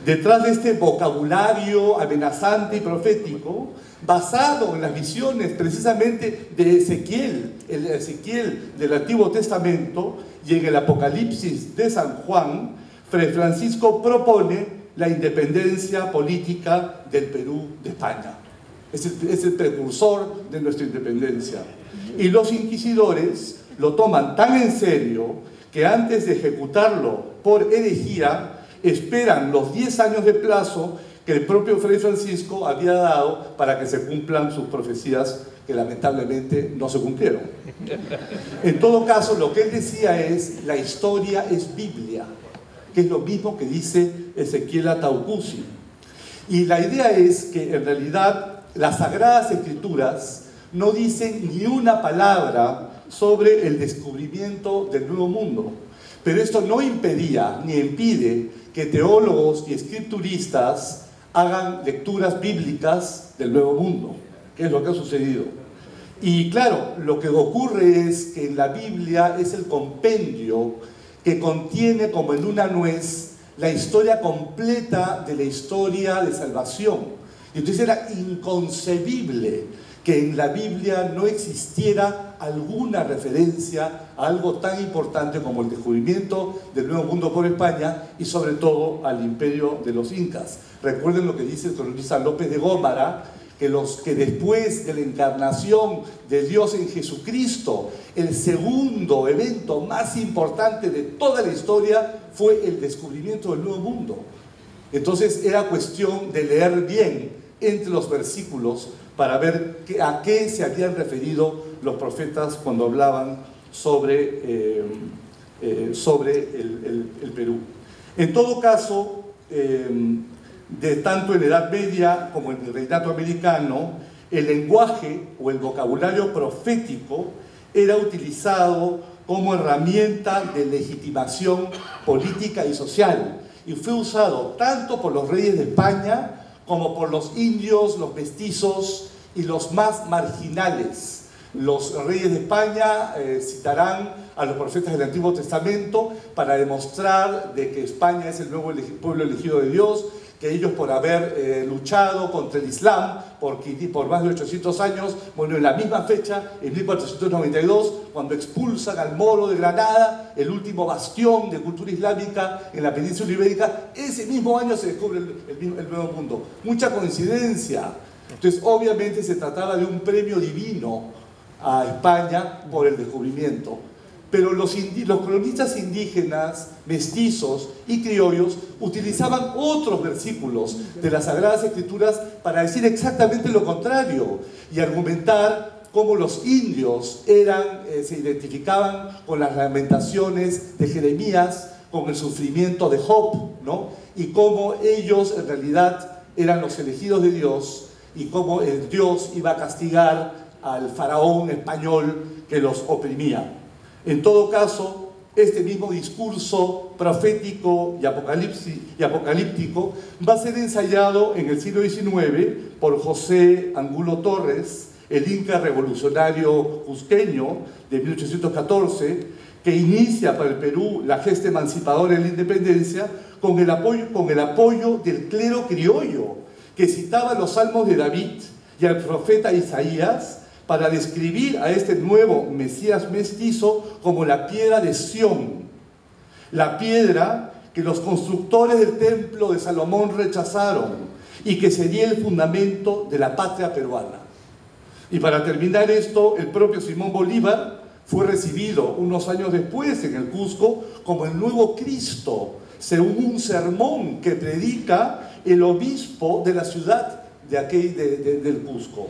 Detrás de este vocabulario amenazante y profético, basado en las visiones precisamente de Ezequiel, el Ezequiel del Antiguo Testamento, y en el Apocalipsis de San Juan, Fray Francisco propone la independencia política del Perú de España. Es el precursor de nuestra independencia. Y los inquisidores lo toman tan en serio que antes de ejecutarlo por herejía, esperan los 10 años de plazo que el propio Fray Francisco había dado para que se cumplan sus profecías, que lamentablemente no se cumplieron. En todo caso, lo que él decía es: la historia es Biblia, que es lo mismo que dice Ezequiel Ataucusi. Y la idea es que en realidad las Sagradas Escrituras no dicen ni una palabra sobre el descubrimiento del Nuevo Mundo. Pero esto no impedía ni impide que teólogos y escrituristas hagan lecturas bíblicas del Nuevo Mundo, que es lo que ha sucedido. Y claro, lo que ocurre es que en la Biblia es el compendio que contiene como en una nuez la historia completa de la historia de salvación. Y entonces era inconcebible que en la Biblia no existiera alguna referencia a algo tan importante como el descubrimiento del Nuevo Mundo por España, y sobre todo al imperio de los incas. Recuerden lo que dice el cronista López de Gómara, que después de la encarnación de Dios en Jesucristo, el segundo evento más importante de toda la historia fue el descubrimiento del Nuevo Mundo. Entonces era cuestión de leer bien entre los versículos para ver a qué se habían referido los profetas cuando hablaban sobre el Perú. En todo caso, tanto en la Edad Media como en el Reinato Americano, el lenguaje o el vocabulario profético era utilizado como herramienta de legitimación política y social, y fue usado tanto por los reyes de España como por los indios, los mestizos y los más marginales. Los reyes de España citarán a los profetas del Antiguo Testamento para demostrar de que España es el nuevo pueblo elegido de Dios, que ellos por haber luchado contra el Islam por más de 800 años, bueno, en la misma fecha, en 1492, cuando expulsan al Moro de Granada, el último bastión de cultura islámica en la península ibérica, ese mismo año se descubre el Nuevo Mundo. Mucha coincidencia. Entonces, obviamente se trataba de un premio divino a España por el descubrimiento. Pero los cronistas indígenas, mestizos y criollos utilizaban otros versículos de las Sagradas Escrituras para decir exactamente lo contrario y argumentar cómo los indios se identificaban con las lamentaciones de Jeremías, con el sufrimiento de Job, ¿no? Y cómo ellos en realidad eran los elegidos de Dios y cómo el Dios iba a castigar al faraón español que los oprimía. En todo caso, este mismo discurso profético y apocalíptico va a ser ensayado en el siglo XIX por José Angulo Torres, el inca revolucionario cusqueño de 1814, que inicia para el Perú la gesta emancipadora de la independencia con el apoyo del clero criollo, que citaba los salmos de David y al profeta Isaías para describir a este nuevo Mesías mestizo como la piedra de Sión, la piedra que los constructores del templo de Salomón rechazaron y que sería el fundamento de la patria peruana. Y para terminar esto, el propio Simón Bolívar fue recibido unos años después en el Cusco como el nuevo Cristo, según un sermón que predica el obispo de la ciudad del Cusco.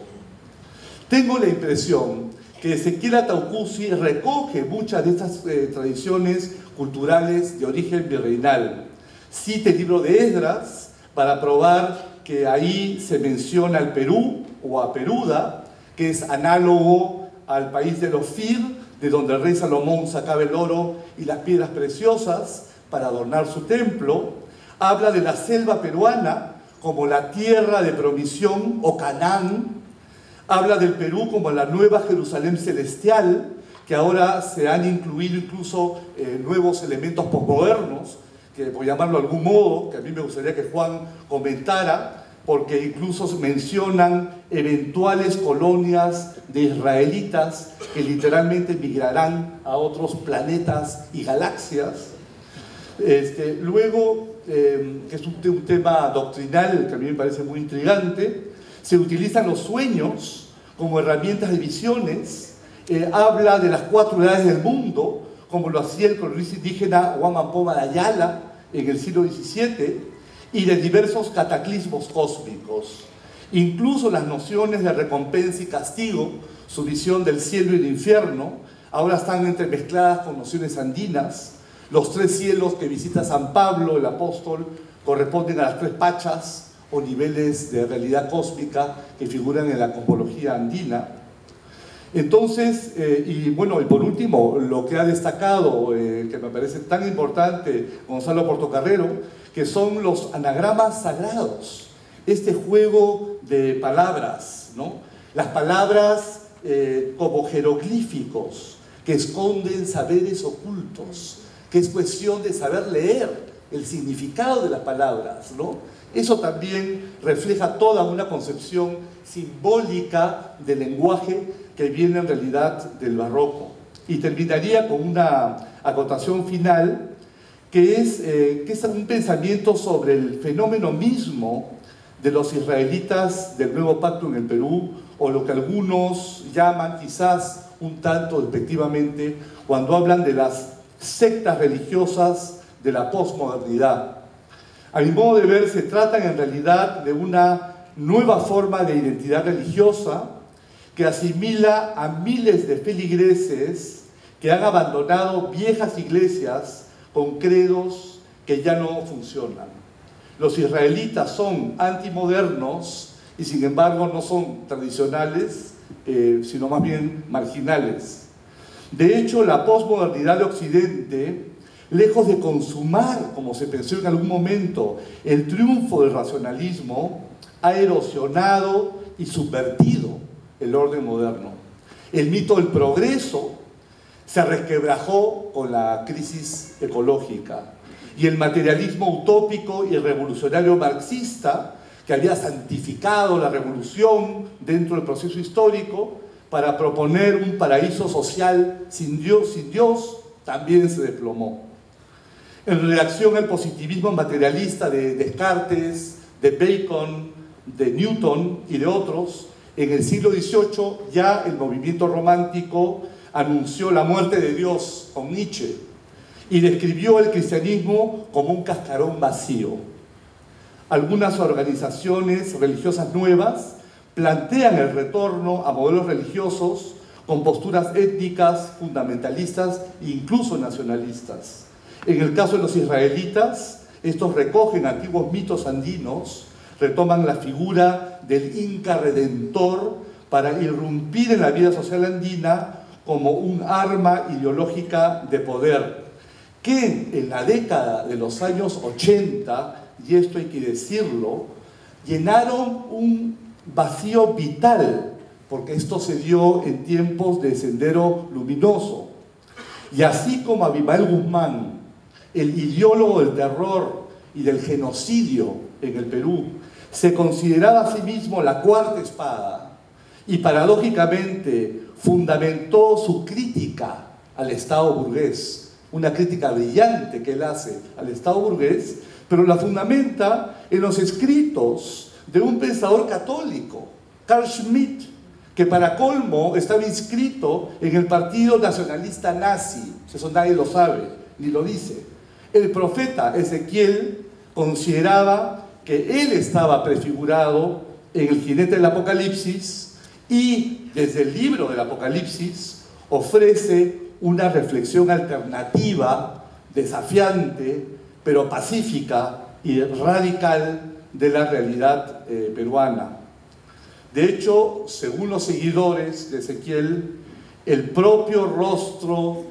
Tengo la impresión que Ezequiel Ataucusi recoge muchas de estas tradiciones culturales de origen virreinal. Cita el libro de Esdras para probar que ahí se menciona al Perú o a Peruda, que es análogo al país de Ofir, de donde el rey Salomón sacaba el oro y las piedras preciosas para adornar su templo. Habla de la selva peruana como la tierra de provisión o Canaán. Habla del Perú como la nueva Jerusalén celestial, que ahora se han incluido incluso nuevos elementos posmodernos, que por llamarlo de algún modo, que a mí me gustaría que Juan comentara, porque incluso mencionan eventuales colonias de israelitas que literalmente migrarán a otros planetas y galaxias. Luego, que es un tema doctrinal que a mí me parece muy intrigante, se utilizan los sueños como herramientas de visiones, habla de las 4 edades del mundo, como lo hacía el cronista indígena Huamampoma de Ayala en el siglo XVII, y de diversos cataclismos cósmicos. Incluso las nociones de recompensa y castigo, su visión del cielo y el infierno, ahora están entremezcladas con nociones andinas. Los 3 cielos que visita San Pablo, el apóstol, corresponden a las 3 pachas, o niveles de realidad cósmica que figuran en la cosmología andina. Entonces, y por último, lo que ha destacado, que me parece tan importante, Gonzalo Portocarrero, que son los anagramas sagrados, este juego de palabras, ¿no? Las palabras como jeroglíficos que esconden saberes ocultos, que es cuestión de saber leer el significado de las palabras, ¿no? Eso también refleja toda una concepción simbólica del lenguaje que viene en realidad del barroco. Y terminaría con una acotación final, que es un pensamiento sobre el fenómeno mismo de los israelitas del nuevo pacto en el Perú, o lo que algunos llaman quizás un tanto despectivamente cuando hablan de las sectas religiosas de la posmodernidad. A mi modo de ver, se trata en realidad de una nueva forma de identidad religiosa que asimila a miles de feligreses que han abandonado viejas iglesias con credos que ya no funcionan. Los israelitas son antimodernos y sin embargo no son tradicionales, sino más bien marginales. De hecho, la posmodernidad de Occidente, lejos de consumar, como se pensó en algún momento, el triunfo del racionalismo, ha erosionado y subvertido el orden moderno. El mito del progreso se resquebrajó con la crisis ecológica y el materialismo utópico y revolucionario marxista, que había santificado la revolución dentro del proceso histórico para proponer un paraíso social sin Dios, también se desplomó. En reacción al positivismo materialista de Descartes, de Bacon, de Newton y de otros, en el siglo XVIII ya el movimiento romántico anunció la muerte de Dios con Nietzsche y describió el cristianismo como un cascarón vacío. Algunas organizaciones religiosas nuevas plantean el retorno a modelos religiosos con posturas étnicas, fundamentalistas e incluso nacionalistas. En el caso de los israelitas, estos recogen antiguos mitos andinos, retoman la figura del Inca redentor para irrumpir en la vida social andina como un arma ideológica de poder, que en la década de los años 80, y esto hay que decirlo, llenaron un vacío vital, porque esto se dio en tiempos de Sendero Luminoso. Y así como Abimael Guzmán, el ideólogo del terror y del genocidio en el Perú, se consideraba a sí mismo la cuarta espada y paradójicamente fundamentó su crítica al Estado burgués, una crítica brillante que él hace al Estado burgués, pero la fundamenta en los escritos de un pensador católico, Carl Schmitt, que para colmo estaba inscrito en el Partido Nacionalista Nazi. Eso nadie lo sabe, ni lo dice. El profeta Ezequiel consideraba que él estaba prefigurado en el jinete del Apocalipsis y desde el libro del Apocalipsis ofrece una reflexión alternativa, desafiante, pero pacífica y radical de la realidad peruana. De hecho, según los seguidores de Ezequiel, el propio rostro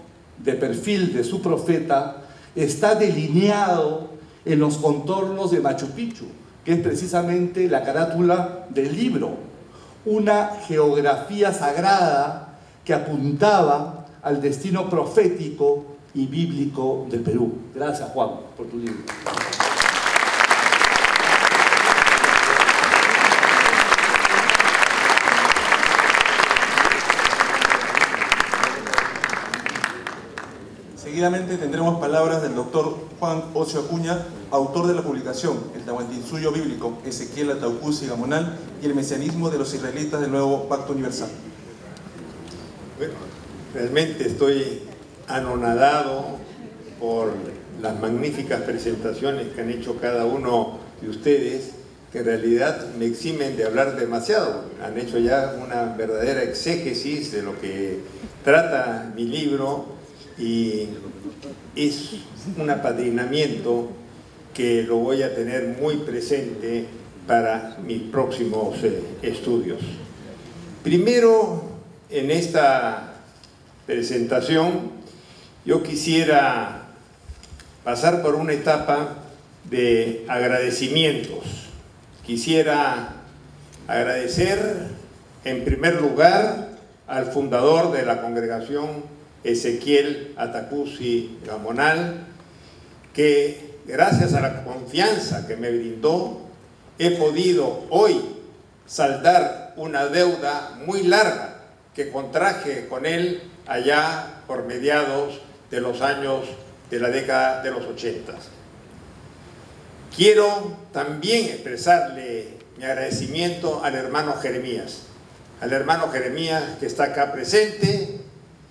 de perfil de su profeta está delineado en los contornos de Machu Picchu, que es precisamente la carátula del libro, una geografía sagrada que apuntaba al destino profético y bíblico del Perú. Gracias, Juan, por tu libro. Seguidamente tendremos palabras del doctor Juan Ocio Acuña, autor de la publicación El Tahuantinsuyo Bíblico, Ezequiel, Ataucusi y Gamonal y el mesianismo de los israelitas del Nuevo Pacto Universal. Bueno, realmente estoy anonadado por las magníficas presentaciones que han hecho cada uno de ustedes, que en realidad me eximen de hablar demasiado. Han hecho ya una verdadera exégesis de lo que trata mi libro y es un apadrinamiento que lo voy a tener muy presente para mis próximos estudios. Primero, en esta presentación, yo quisiera pasar por una etapa de agradecimientos. Quisiera agradecer, en primer lugar, al fundador de la congregación, Ezequiel Ataucusi Gamonal, que gracias a la confianza que me brindó, he podido hoy saldar una deuda muy larga que contraje con él allá por mediados de los años de la década de los 80. Quiero también expresarle mi agradecimiento al hermano Jeremías que está acá presente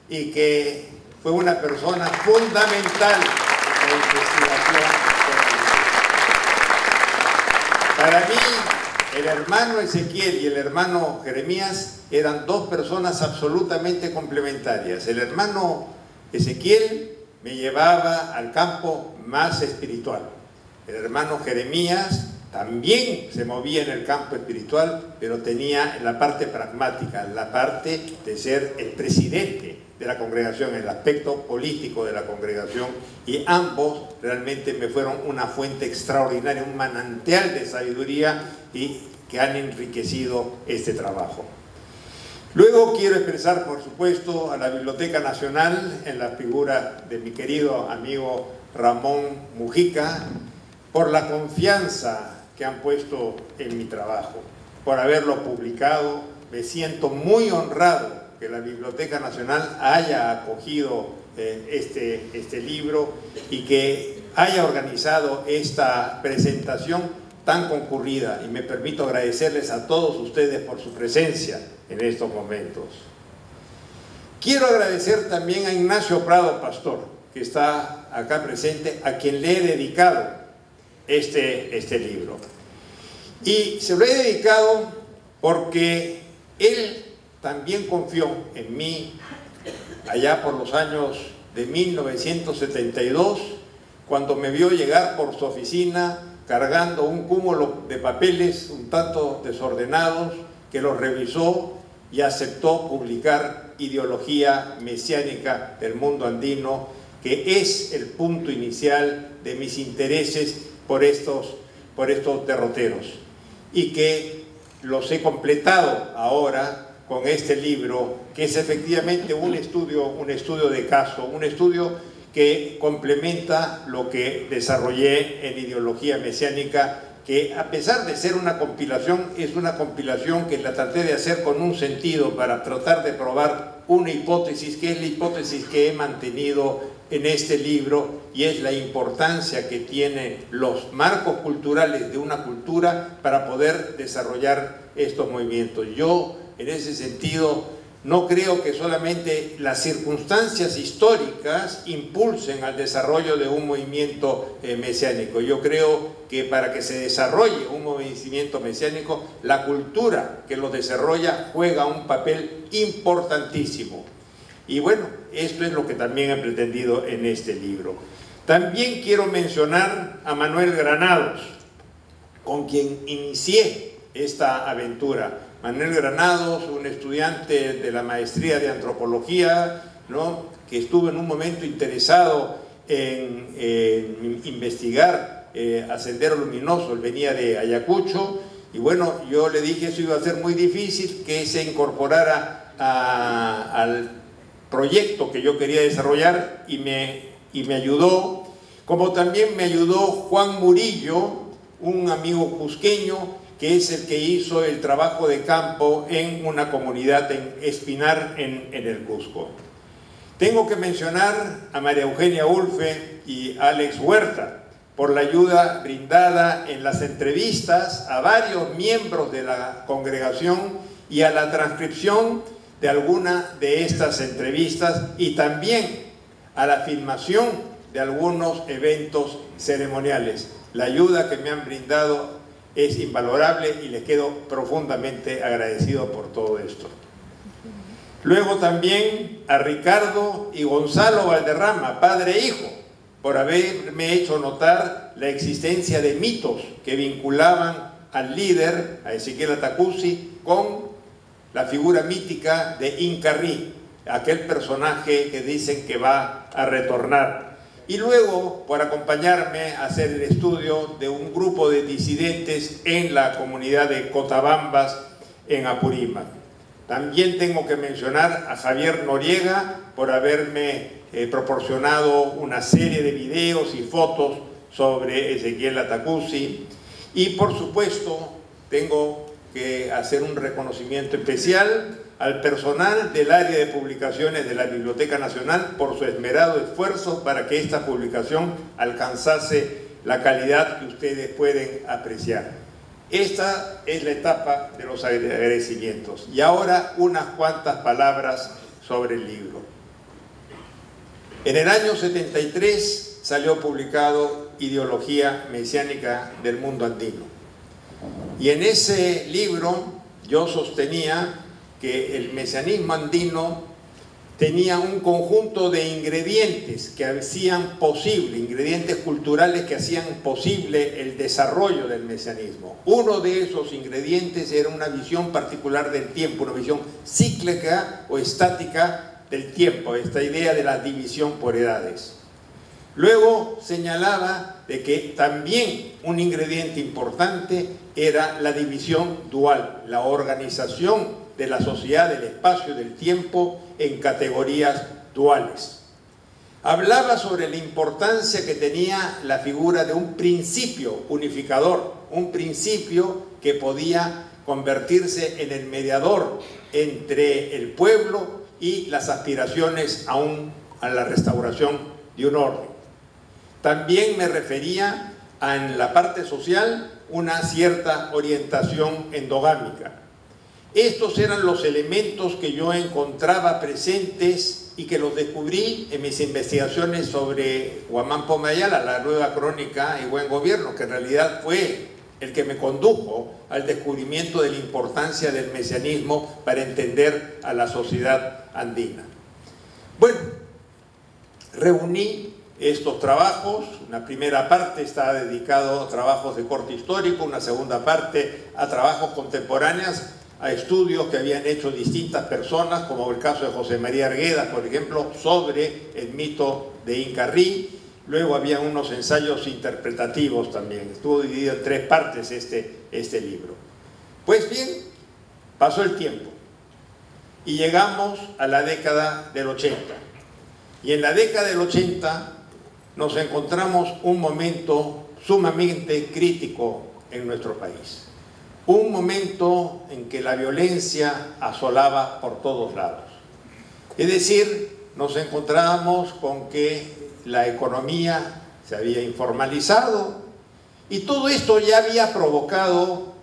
y que fue una persona fundamental en la investigación. Para mí, el hermano Ezequiel y el hermano Jeremías eran dos personas absolutamente complementarias. El hermano Ezequiel me llevaba al campo más espiritual. El hermano Jeremías también se movía en el campo espiritual, pero tenía la parte pragmática, la parte de ser el presidente de la congregación, el aspecto político de la congregación, y ambos realmente me fueron una fuente extraordinaria, un manantial de sabiduría y que han enriquecido este trabajo. Luego quiero expresar, por supuesto, a la Biblioteca Nacional, en la figura de mi querido amigo Ramón Mujica, por la confianza que han puesto en mi trabajo, por haberlo publicado. Me siento muy honrado que la Biblioteca Nacional haya acogido este libro y que haya organizado esta presentación tan concurrida, y me permito agradecerles a todos ustedes por su presencia en estos momentos. Quiero agradecer también a Ignacio Prado Pastor, que está acá presente, a quien le he dedicado este libro. Y se lo he dedicado porque él también confió en mí allá por los años de 1972, cuando me vio llegar por su oficina cargando un cúmulo de papeles un tanto desordenados, que los revisó y aceptó publicar Ideología Mesiánica del Mundo Andino, que es el punto inicial de mis intereses por estos derroteros, y que los he completado ahora con este libro, que es efectivamente un estudio de caso, un estudio que complementa lo que desarrollé en Ideología Mesiánica, que a pesar de ser una compilación, es una compilación que la traté de hacer con un sentido para tratar de probar una hipótesis, que es la hipótesis que he mantenido en este libro, y es la importancia que tienen los marcos culturales de una cultura para poder desarrollar estos movimientos. Yo, en ese sentido, no creo que solamente las circunstancias históricas impulsen al desarrollo de un movimiento mesiánico. Yo creo que para que se desarrolle un movimiento mesiánico, la cultura que lo desarrolla juega un papel importantísimo. Y bueno, esto es lo que también he pretendido en este libro. También quiero mencionar a Manuel Granados, con quien inicié esta aventura. Manuel Granados, un estudiante de la maestría de antropología, ¿no?, que estuvo en un momento interesado en investigar a Sendero Luminoso. Él venía de Ayacucho, y bueno, yo le dije eso iba a ser muy difícil, que se incorporara al proyecto que yo quería desarrollar, y me ayudó, como también me ayudó Juan Murillo, un amigo cusqueño, que es el que hizo el trabajo de campo en una comunidad en Espinar, en el Cusco. Tengo que mencionar a María Eugenia Ulfe y Alex Huerta por la ayuda brindada en las entrevistas a varios miembros de la congregación y a la transcripción de alguna de estas entrevistas, y también a la filmación de algunos eventos ceremoniales. La ayuda que me han brindado es invalorable y les quedo profundamente agradecido por todo esto. Luego también a Ricardo y Gonzalo Valderrama, padre e hijo, por haberme hecho notar la existencia de mitos que vinculaban al líder, a Ezequiel Atacusi, con la figura mítica de Incarrí, aquel personaje que dicen que va a retornar. Y luego por acompañarme a hacer el estudio de un grupo de disidentes en la comunidad de Cotabambas, en Apurímac. También tengo que mencionar a Javier Noriega por haberme proporcionado una serie de videos y fotos sobre Ezequiel Atacusi. Y por supuesto tengo que hacer un reconocimiento especial al personal del área de publicaciones de la Biblioteca Nacional por su esmerado esfuerzo para que esta publicación alcanzase la calidad que ustedes pueden apreciar. Esta es la etapa de los agradecimientos. Y ahora unas cuantas palabras sobre el libro. En el año 73 salió publicado Ideología Mesiánica del Mundo Andino. Y en ese libro yo sostenía que el mesianismo andino tenía un conjunto de ingredientes que hacían posible, ingredientes culturales que hacían posible el desarrollo del mesianismo. Uno de esos ingredientes era una visión particular del tiempo, una visión cíclica o estática del tiempo, esta idea de la división por edades. Luego señalaba de que también un ingrediente importante era la división dual, la organización de la sociedad, del espacio y del tiempo en categorías duales. Hablaba sobre la importancia que tenía la figura de un principio unificador, un principio que podía convertirse en el mediador entre el pueblo y las aspiraciones a la restauración de un orden. También me refería a, en la parte social, una cierta orientación endogámica. Estos eran los elementos que yo encontraba presentes y que los descubrí en mis investigaciones sobre Guamán Pomayala, la nueva crónica y buen gobierno, que en realidad fue el que me condujo al descubrimiento de la importancia del mesianismo para entender a la sociedad andina. Bueno, reuní estos trabajos. Una primera parte está dedicado a trabajos de corte histórico, una segunda parte a trabajos contemporáneos, a estudios que habían hecho distintas personas, como el caso de José María Arguedas, por ejemplo, sobre el mito de Incarrí. Luego había unos ensayos interpretativos también. Estuvo dividido en 3 partes este libro. Pues bien, pasó el tiempo y llegamos a la década del 80. Y en la década del 80 nos encontramos un momento sumamente crítico en nuestro país. Un momento en que la violencia asolaba por todos lados. Es decir, nos encontrábamos con que la economía se había informalizado y todo esto ya había provocado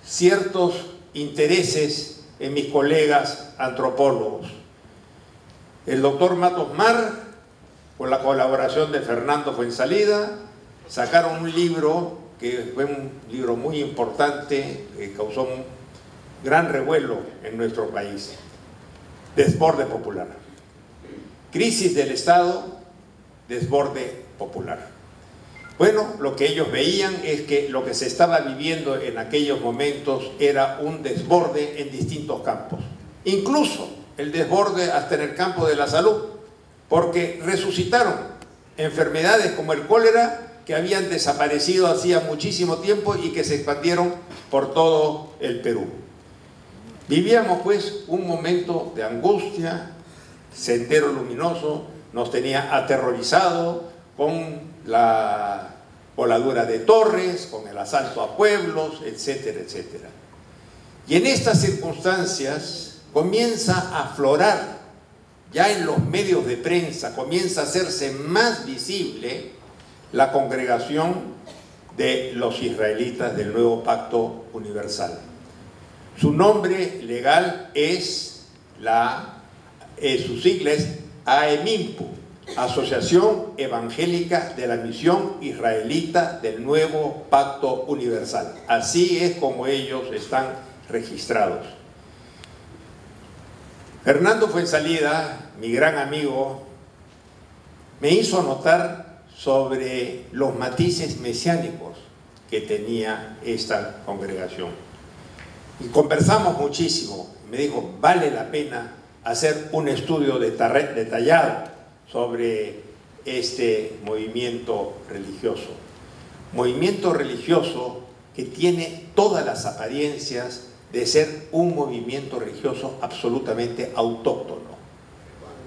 ciertos intereses en mis colegas antropólogos. El doctor Matos Mar, con la colaboración de Fernando Fuensalida, sacaron un libro que fue un libro muy importante, que causó un gran revuelo en nuestro país. Desborde popular. Crisis del Estado, desborde popular. Bueno, lo que ellos veían es que lo que se estaba viviendo en aquellos momentos era un desborde en distintos campos. Incluso el desborde hasta en el campo de la salud, porque resucitaron enfermedades como el cólera, que habían desaparecido hacía muchísimo tiempo y que se expandieron por todo el Perú. Vivíamos pues un momento de angustia. Sendero Luminoso nos tenía aterrorizado con la voladura de torres, con el asalto a pueblos, etcétera, etcétera. Y en estas circunstancias comienza a aflorar, ya en los medios de prensa, comienza a hacerse más visible la congregación de los israelitas del Nuevo Pacto Universal. Su nombre legal es su sigla es AEMIMPU, Asociación Evangélica de la Misión Israelita del Nuevo Pacto Universal. Así es como ellos están registrados. Fernando Fuensalida, mi gran amigo, me hizo notar sobre los matices mesiánicos que tenía esta congregación. Y conversamos muchísimo. Me dijo, vale la pena hacer un estudio detallado sobre este movimiento religioso. Movimiento religioso que tiene todas las apariencias de ser un movimiento religioso absolutamente autóctono.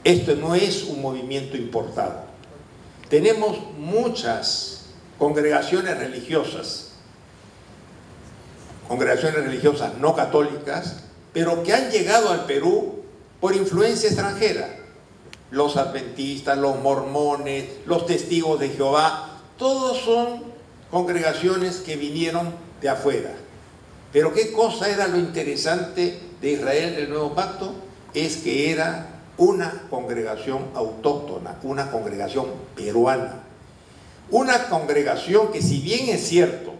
Esto no es un movimiento importado. Tenemos muchas congregaciones religiosas no católicas, pero que han llegado al Perú por influencia extranjera. Los adventistas, los mormones, los testigos de Jehová, todos son congregaciones que vinieron de afuera. Pero ¿qué cosa era lo interesante de Israel, el Nuevo Pacto? Es que era una congregación autóctona, una congregación peruana. Una congregación que, si bien es cierto,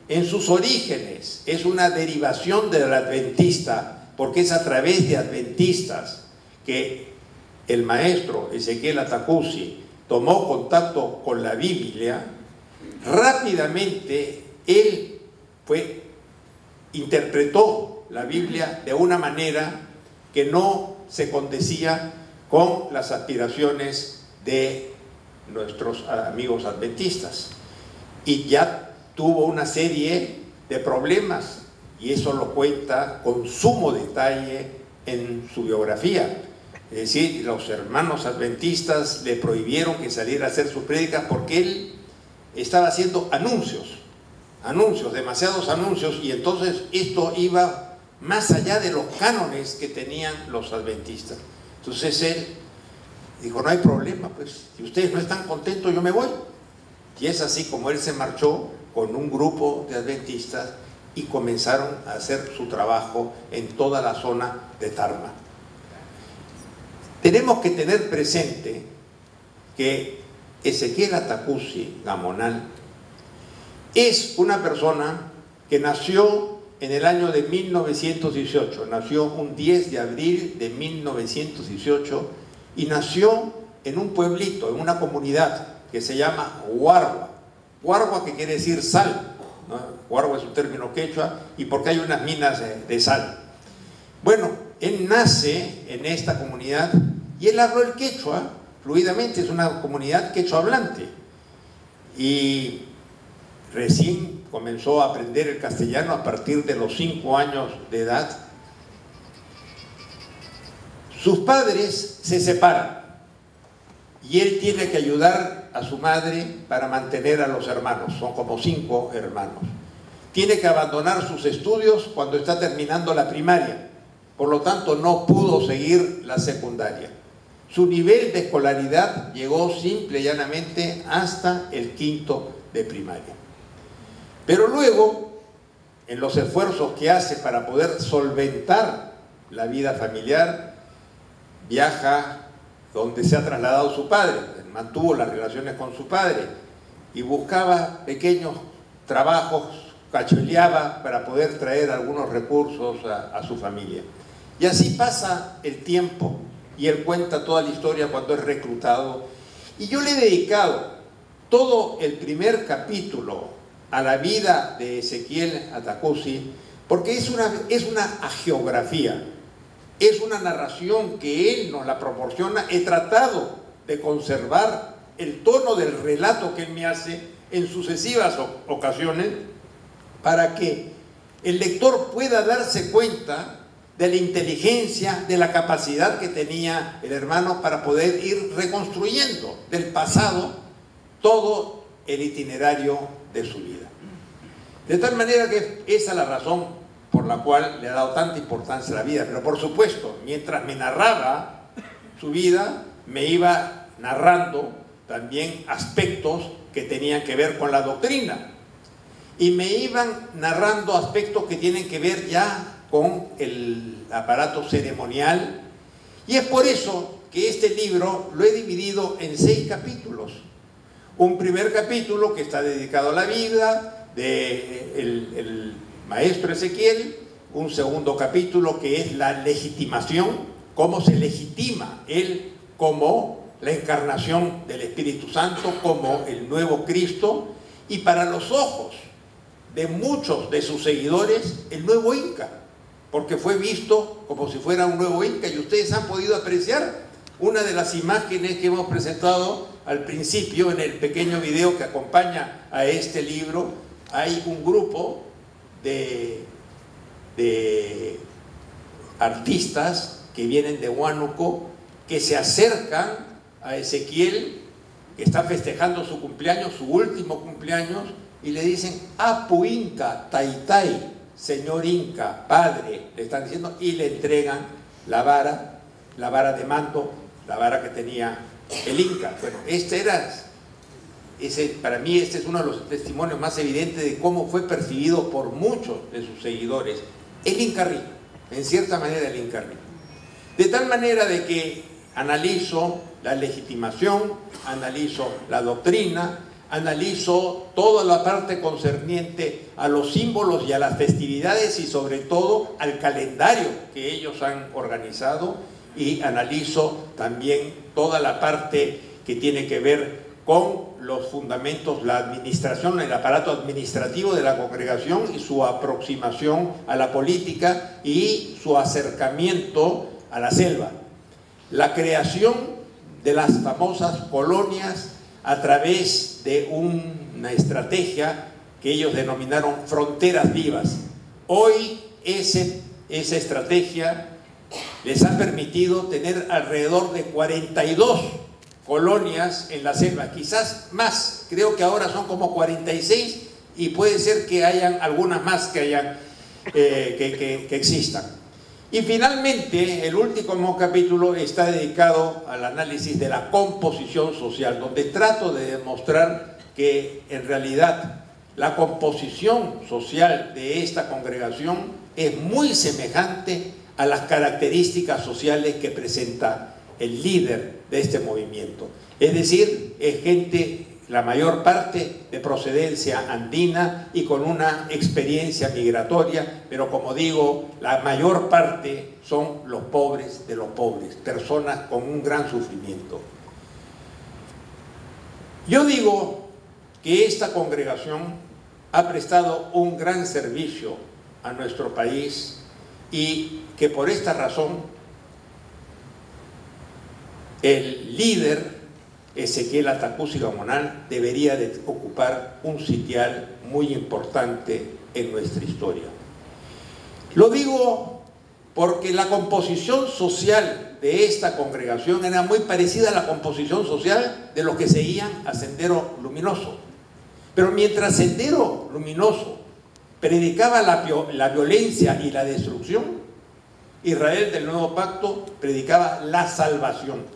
en sus orígenes es una derivación del adventista, porque es a través de adventistas que el maestro Ezequiel Atacusi tomó contacto con la Biblia, rápidamente él interpretó la Biblia de una manera que no se condecía con las aspiraciones de nuestros amigos adventistas. Y ya tuvo una serie de problemas, y eso lo cuenta con sumo detalle en su biografía. Es decir, los hermanos adventistas le prohibieron que saliera a hacer sus prédicas porque él estaba haciendo anuncios, demasiados anuncios, y entonces esto iba más allá de los cánones que tenían los adventistas. Entonces él dijo, no hay problema, pues si ustedes no están contentos, yo me voy. Y es así como él se marchó con un grupo de adventistas y comenzaron a hacer su trabajo en toda la zona de Tarma. Tenemos que tener presente que Ezequiel Atacusi Gamonal es una persona que nació en el año de 1918, nació un 10 de abril de 1918 y nació en un pueblito, en una comunidad que se llama Huargua. Huargua, que quiere decir sal, ¿no? Huargua es un término quechua, y porque hay unas minas de sal. Bueno, él nace en esta comunidad y él habló el quechua fluidamente, es una comunidad quechua hablante, y recién comenzó a aprender el castellano a partir de los 5 años de edad. Sus padres se separan y él tiene que ayudar a su madre para mantener a los hermanos, son como 5 hermanos. Tiene que abandonar sus estudios cuando está terminando la primaria, por lo tanto no pudo seguir la secundaria. Su nivel de escolaridad llegó simple y llanamente hasta el 5º de primaria. Pero luego, en los esfuerzos que hace para poder solventar la vida familiar, viaja donde se ha trasladado su padre, mantuvo las relaciones con su padre y buscaba pequeños trabajos, cachueleaba para poder traer algunos recursos a su familia. Y así pasa el tiempo y él cuenta toda la historia cuando es reclutado. Y yo le he dedicado todo el primer capítulo a la vida de Ezequiel Atacusi porque es una hagiografía, es una narración que él nos la proporciona. He tratado de conservar el tono del relato que él me hace en sucesivas ocasiones para que el lector pueda darse cuenta de la inteligencia, de la capacidad que tenía el hermano para poder ir reconstruyendo del pasado todo el itinerario de su vida. De tal manera que esa es la razón por la cual le ha dado tanta importancia a la vida. Pero por supuesto, mientras me narraba su vida, me iba narrando también aspectos que tenían que ver con la doctrina. Y me iban narrando aspectos que tienen que ver ya con el aparato ceremonial. Y es por eso que este libro lo he dividido en 6 capítulos. Un primer capítulo que está dedicado a la vida del maestro Ezequiel, un segundo capítulo que es la legitimación, cómo se legitima él como la encarnación del Espíritu Santo, como el nuevo Cristo, y para los ojos de muchos de sus seguidores, el nuevo Inca, porque fue visto como si fuera un nuevo Inca, y ustedes han podido apreciar una de las imágenes que hemos presentado al principio en el pequeño video que acompaña a este libro. Hay un grupo de artistas que vienen de Huánuco que se acercan a Ezequiel, que está festejando su cumpleaños, su último cumpleaños, y le dicen: Apu Inca, Taitai, señor Inca, padre, le están diciendo, y le entregan la vara de mando, la vara que tenía el Inca. Bueno, esta era Para mí este es uno de los testimonios más evidentes de cómo fue percibido por muchos de sus seguidores el Incarri, en cierta manera el Incarri. De tal manera de que analizo la legitimación, analizo la doctrina, analizo toda la parte concerniente a los símbolos y a las festividades y sobre todo al calendario que ellos han organizado, y analizo también toda la parte que tiene que ver con los fundamentos, la administración, el aparato administrativo de la congregación y su aproximación a la política y su acercamiento a la selva. La creación de las famosas colonias a través de una estrategia que ellos denominaron fronteras vivas. Hoy esa estrategia les ha permitido tener alrededor de 42 colonias en la selva, quizás más, creo que ahora son como 46 y puede ser que hayan algunas más que existan. Y finalmente, el último capítulo está dedicado al análisis de la composición social, donde trato de demostrar que en realidad la composición social de esta congregación es muy semejante a las características sociales que presenta el líder de este movimiento. Es decir, es gente, la mayor parte, de procedencia andina y con una experiencia migratoria, pero como digo, la mayor parte son los pobres de los pobres, personas con un gran sufrimiento. Yo digo que esta congregación ha prestado un gran servicio a nuestro país y que por esta razón el líder Ezequiel Atacusi Gamonal debería de ocupar un sitial muy importante en nuestra historia. Lo digo porque la composición social de esta congregación era muy parecida a la composición social de los que seguían a Sendero Luminoso. Pero mientras Sendero Luminoso predicaba la violencia y la destrucción, Israel del Nuevo Pacto predicaba la salvación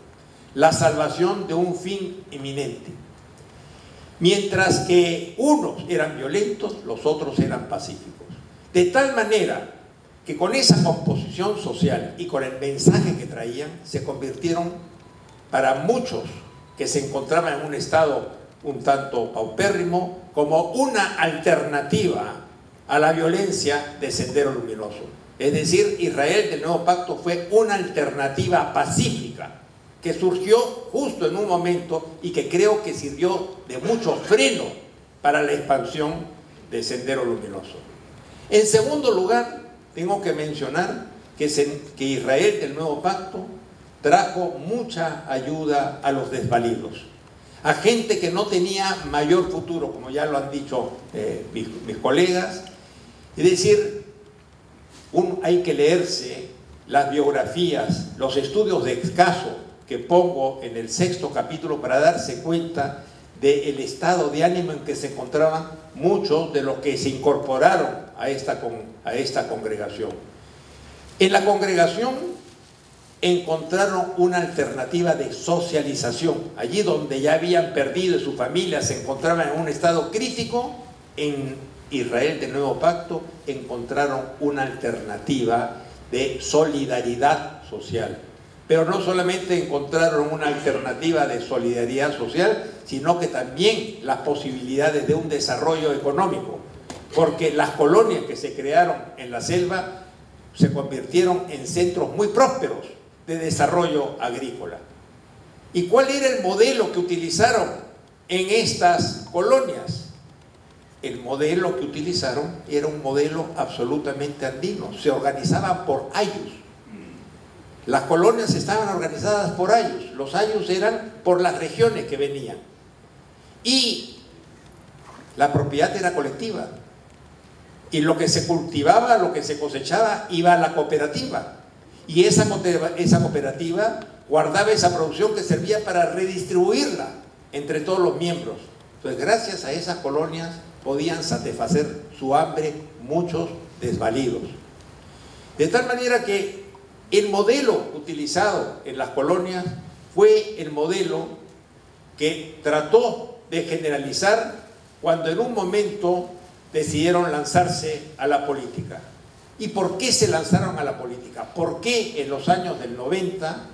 de un fin inminente. Mientras que unos eran violentos, los otros eran pacíficos. De tal manera que con esa composición social y con el mensaje que traían, se convirtieron para muchos que se encontraban en un estado un tanto paupérrimo, como una alternativa a la violencia de Sendero Luminoso. Es decir, Israel del Nuevo Pacto fue una alternativa pacífica que surgió justo en un momento y que creo que sirvió de mucho freno para la expansión de Sendero Luminoso. En segundo lugar, tengo que mencionar que Israel del Nuevo Pacto trajo mucha ayuda a los desvalidos, a gente que no tenía mayor futuro, como ya lo han dicho mis colegas. Es decir, hay que leerse las biografías, los estudios de caso que pongo en el 6º capítulo para darse cuenta del estado de ánimo en que se encontraban muchos de los que se incorporaron a esta congregación. En la congregación encontraron una alternativa de socialización. Allí donde ya habían perdido su familia, se encontraban en un estado crítico, en Israel del Nuevo Pacto encontraron una alternativa de solidaridad social. Pero no solamente encontraron una alternativa de solidaridad social, sino que también las posibilidades de un desarrollo económico, porque las colonias que se crearon en la selva se convirtieron en centros muy prósperos de desarrollo agrícola. ¿Y cuál era el modelo que utilizaron en estas colonias? El modelo que utilizaron era un modelo absolutamente andino. Se organizaban por ayllus. Las colonias estaban organizadas por ayllus. Los ayllus eran por las regiones que venían. Y la propiedad era colectiva. Y lo que se cultivaba, lo que se cosechaba, iba a la cooperativa. Y esa cooperativa guardaba esa producción que servía para redistribuirla entre todos los miembros. Entonces, gracias a esas colonias podían satisfacer su hambre muchos desvalidos. De tal manera que el modelo utilizado en las colonias fue el modelo que trató de generalizar cuando en un momento decidieron lanzarse a la política. ¿Y por qué se lanzaron a la política? ¿Por qué en los años del 90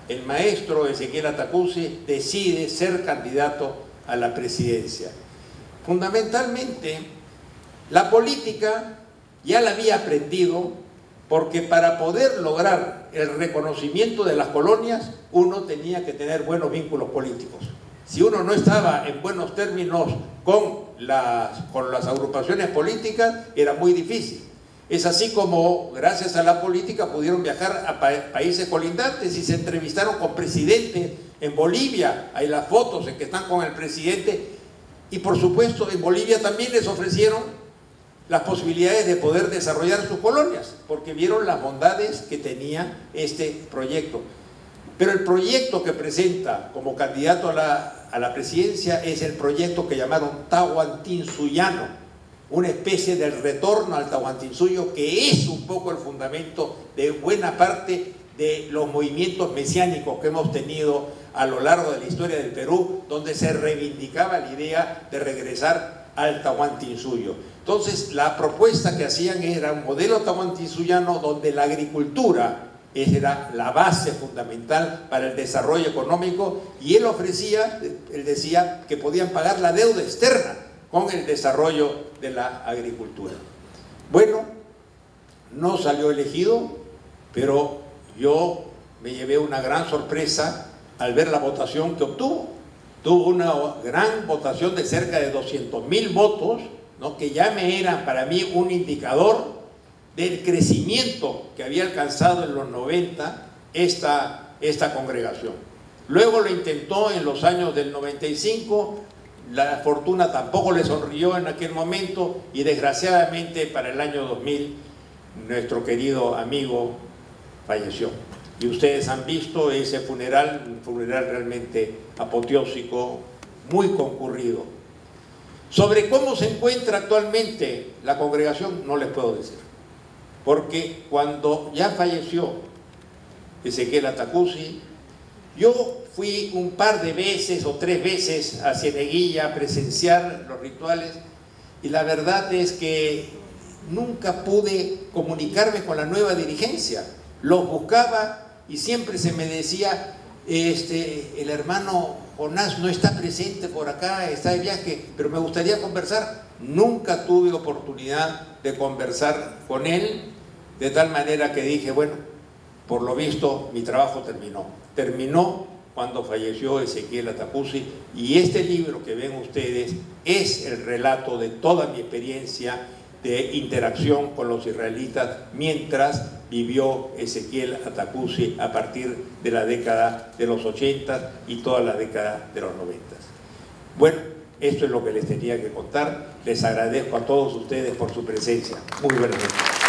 el maestro Ezequiel Atacusi decide ser candidato a la presidencia? Fundamentalmente, la política ya la había aprendido, porque para poder lograr el reconocimiento de las colonias, uno tenía que tener buenos vínculos políticos. Si uno no estaba en buenos términos con las agrupaciones políticas, era muy difícil. Es así como, gracias a la política, pudieron viajar a países colindantes y se entrevistaron con presidentes en Bolivia. Hay las fotos en que están con el presidente. Y por supuesto, en Bolivia también les ofrecieron las posibilidades de poder desarrollar sus colonias, porque vieron las bondades que tenía este proyecto. Pero el proyecto que presenta como candidato a la presidencia es el proyecto que llamaron Tahuantinsuyano, una especie de retorno al Tahuantinsuyo, que es un poco el fundamento de buena parte de los movimientos mesiánicos que hemos tenido a lo largo de la historia del Perú, donde se reivindicaba la idea de regresar al Tahuantinsuyo. Entonces, la propuesta que hacían era un modelo tahuantinsuyano donde la agricultura era la base fundamental para el desarrollo económico, y él decía que podían pagar la deuda externa con el desarrollo de la agricultura. Bueno, no salió elegido, pero yo me llevé una gran sorpresa al ver la votación que obtuvo. Tuvo una gran votación de cerca de 200.000 votos, ¿no?, que ya me eran para mí un indicador del crecimiento que había alcanzado en los 90 esta congregación. Luego lo intentó en los años del 95, la fortuna tampoco le sonrió en aquel momento, y desgraciadamente para el año 2000 nuestro querido amigo falleció. Y ustedes han visto ese funeral, un funeral realmente apoteósico, muy concurrido. Sobre cómo se encuentra actualmente la congregación no les puedo decir, porque cuando ya falleció Ezequiel Atacusi, yo fui un par de veces o 3 veces a Cieneguilla a presenciar los rituales, y la verdad es que nunca pude comunicarme con la nueva dirigencia. Los buscaba y siempre se me decía, el hermano Jonás no está presente por acá, está de viaje, pero me gustaría conversar. Nunca tuve oportunidad de conversar con él, de tal manera que dije, bueno, por lo visto mi trabajo terminó cuando falleció Ezequiel Atacusi, y este libro que ven ustedes es el relato de toda mi experiencia de interacción con los israelitas mientras vivió Ezequiel Atacusi a partir de la década de los 80 y toda la década de los 90. Bueno, esto es lo que les tenía que contar. Les agradezco a todos ustedes por su presencia. Muy buenas noches.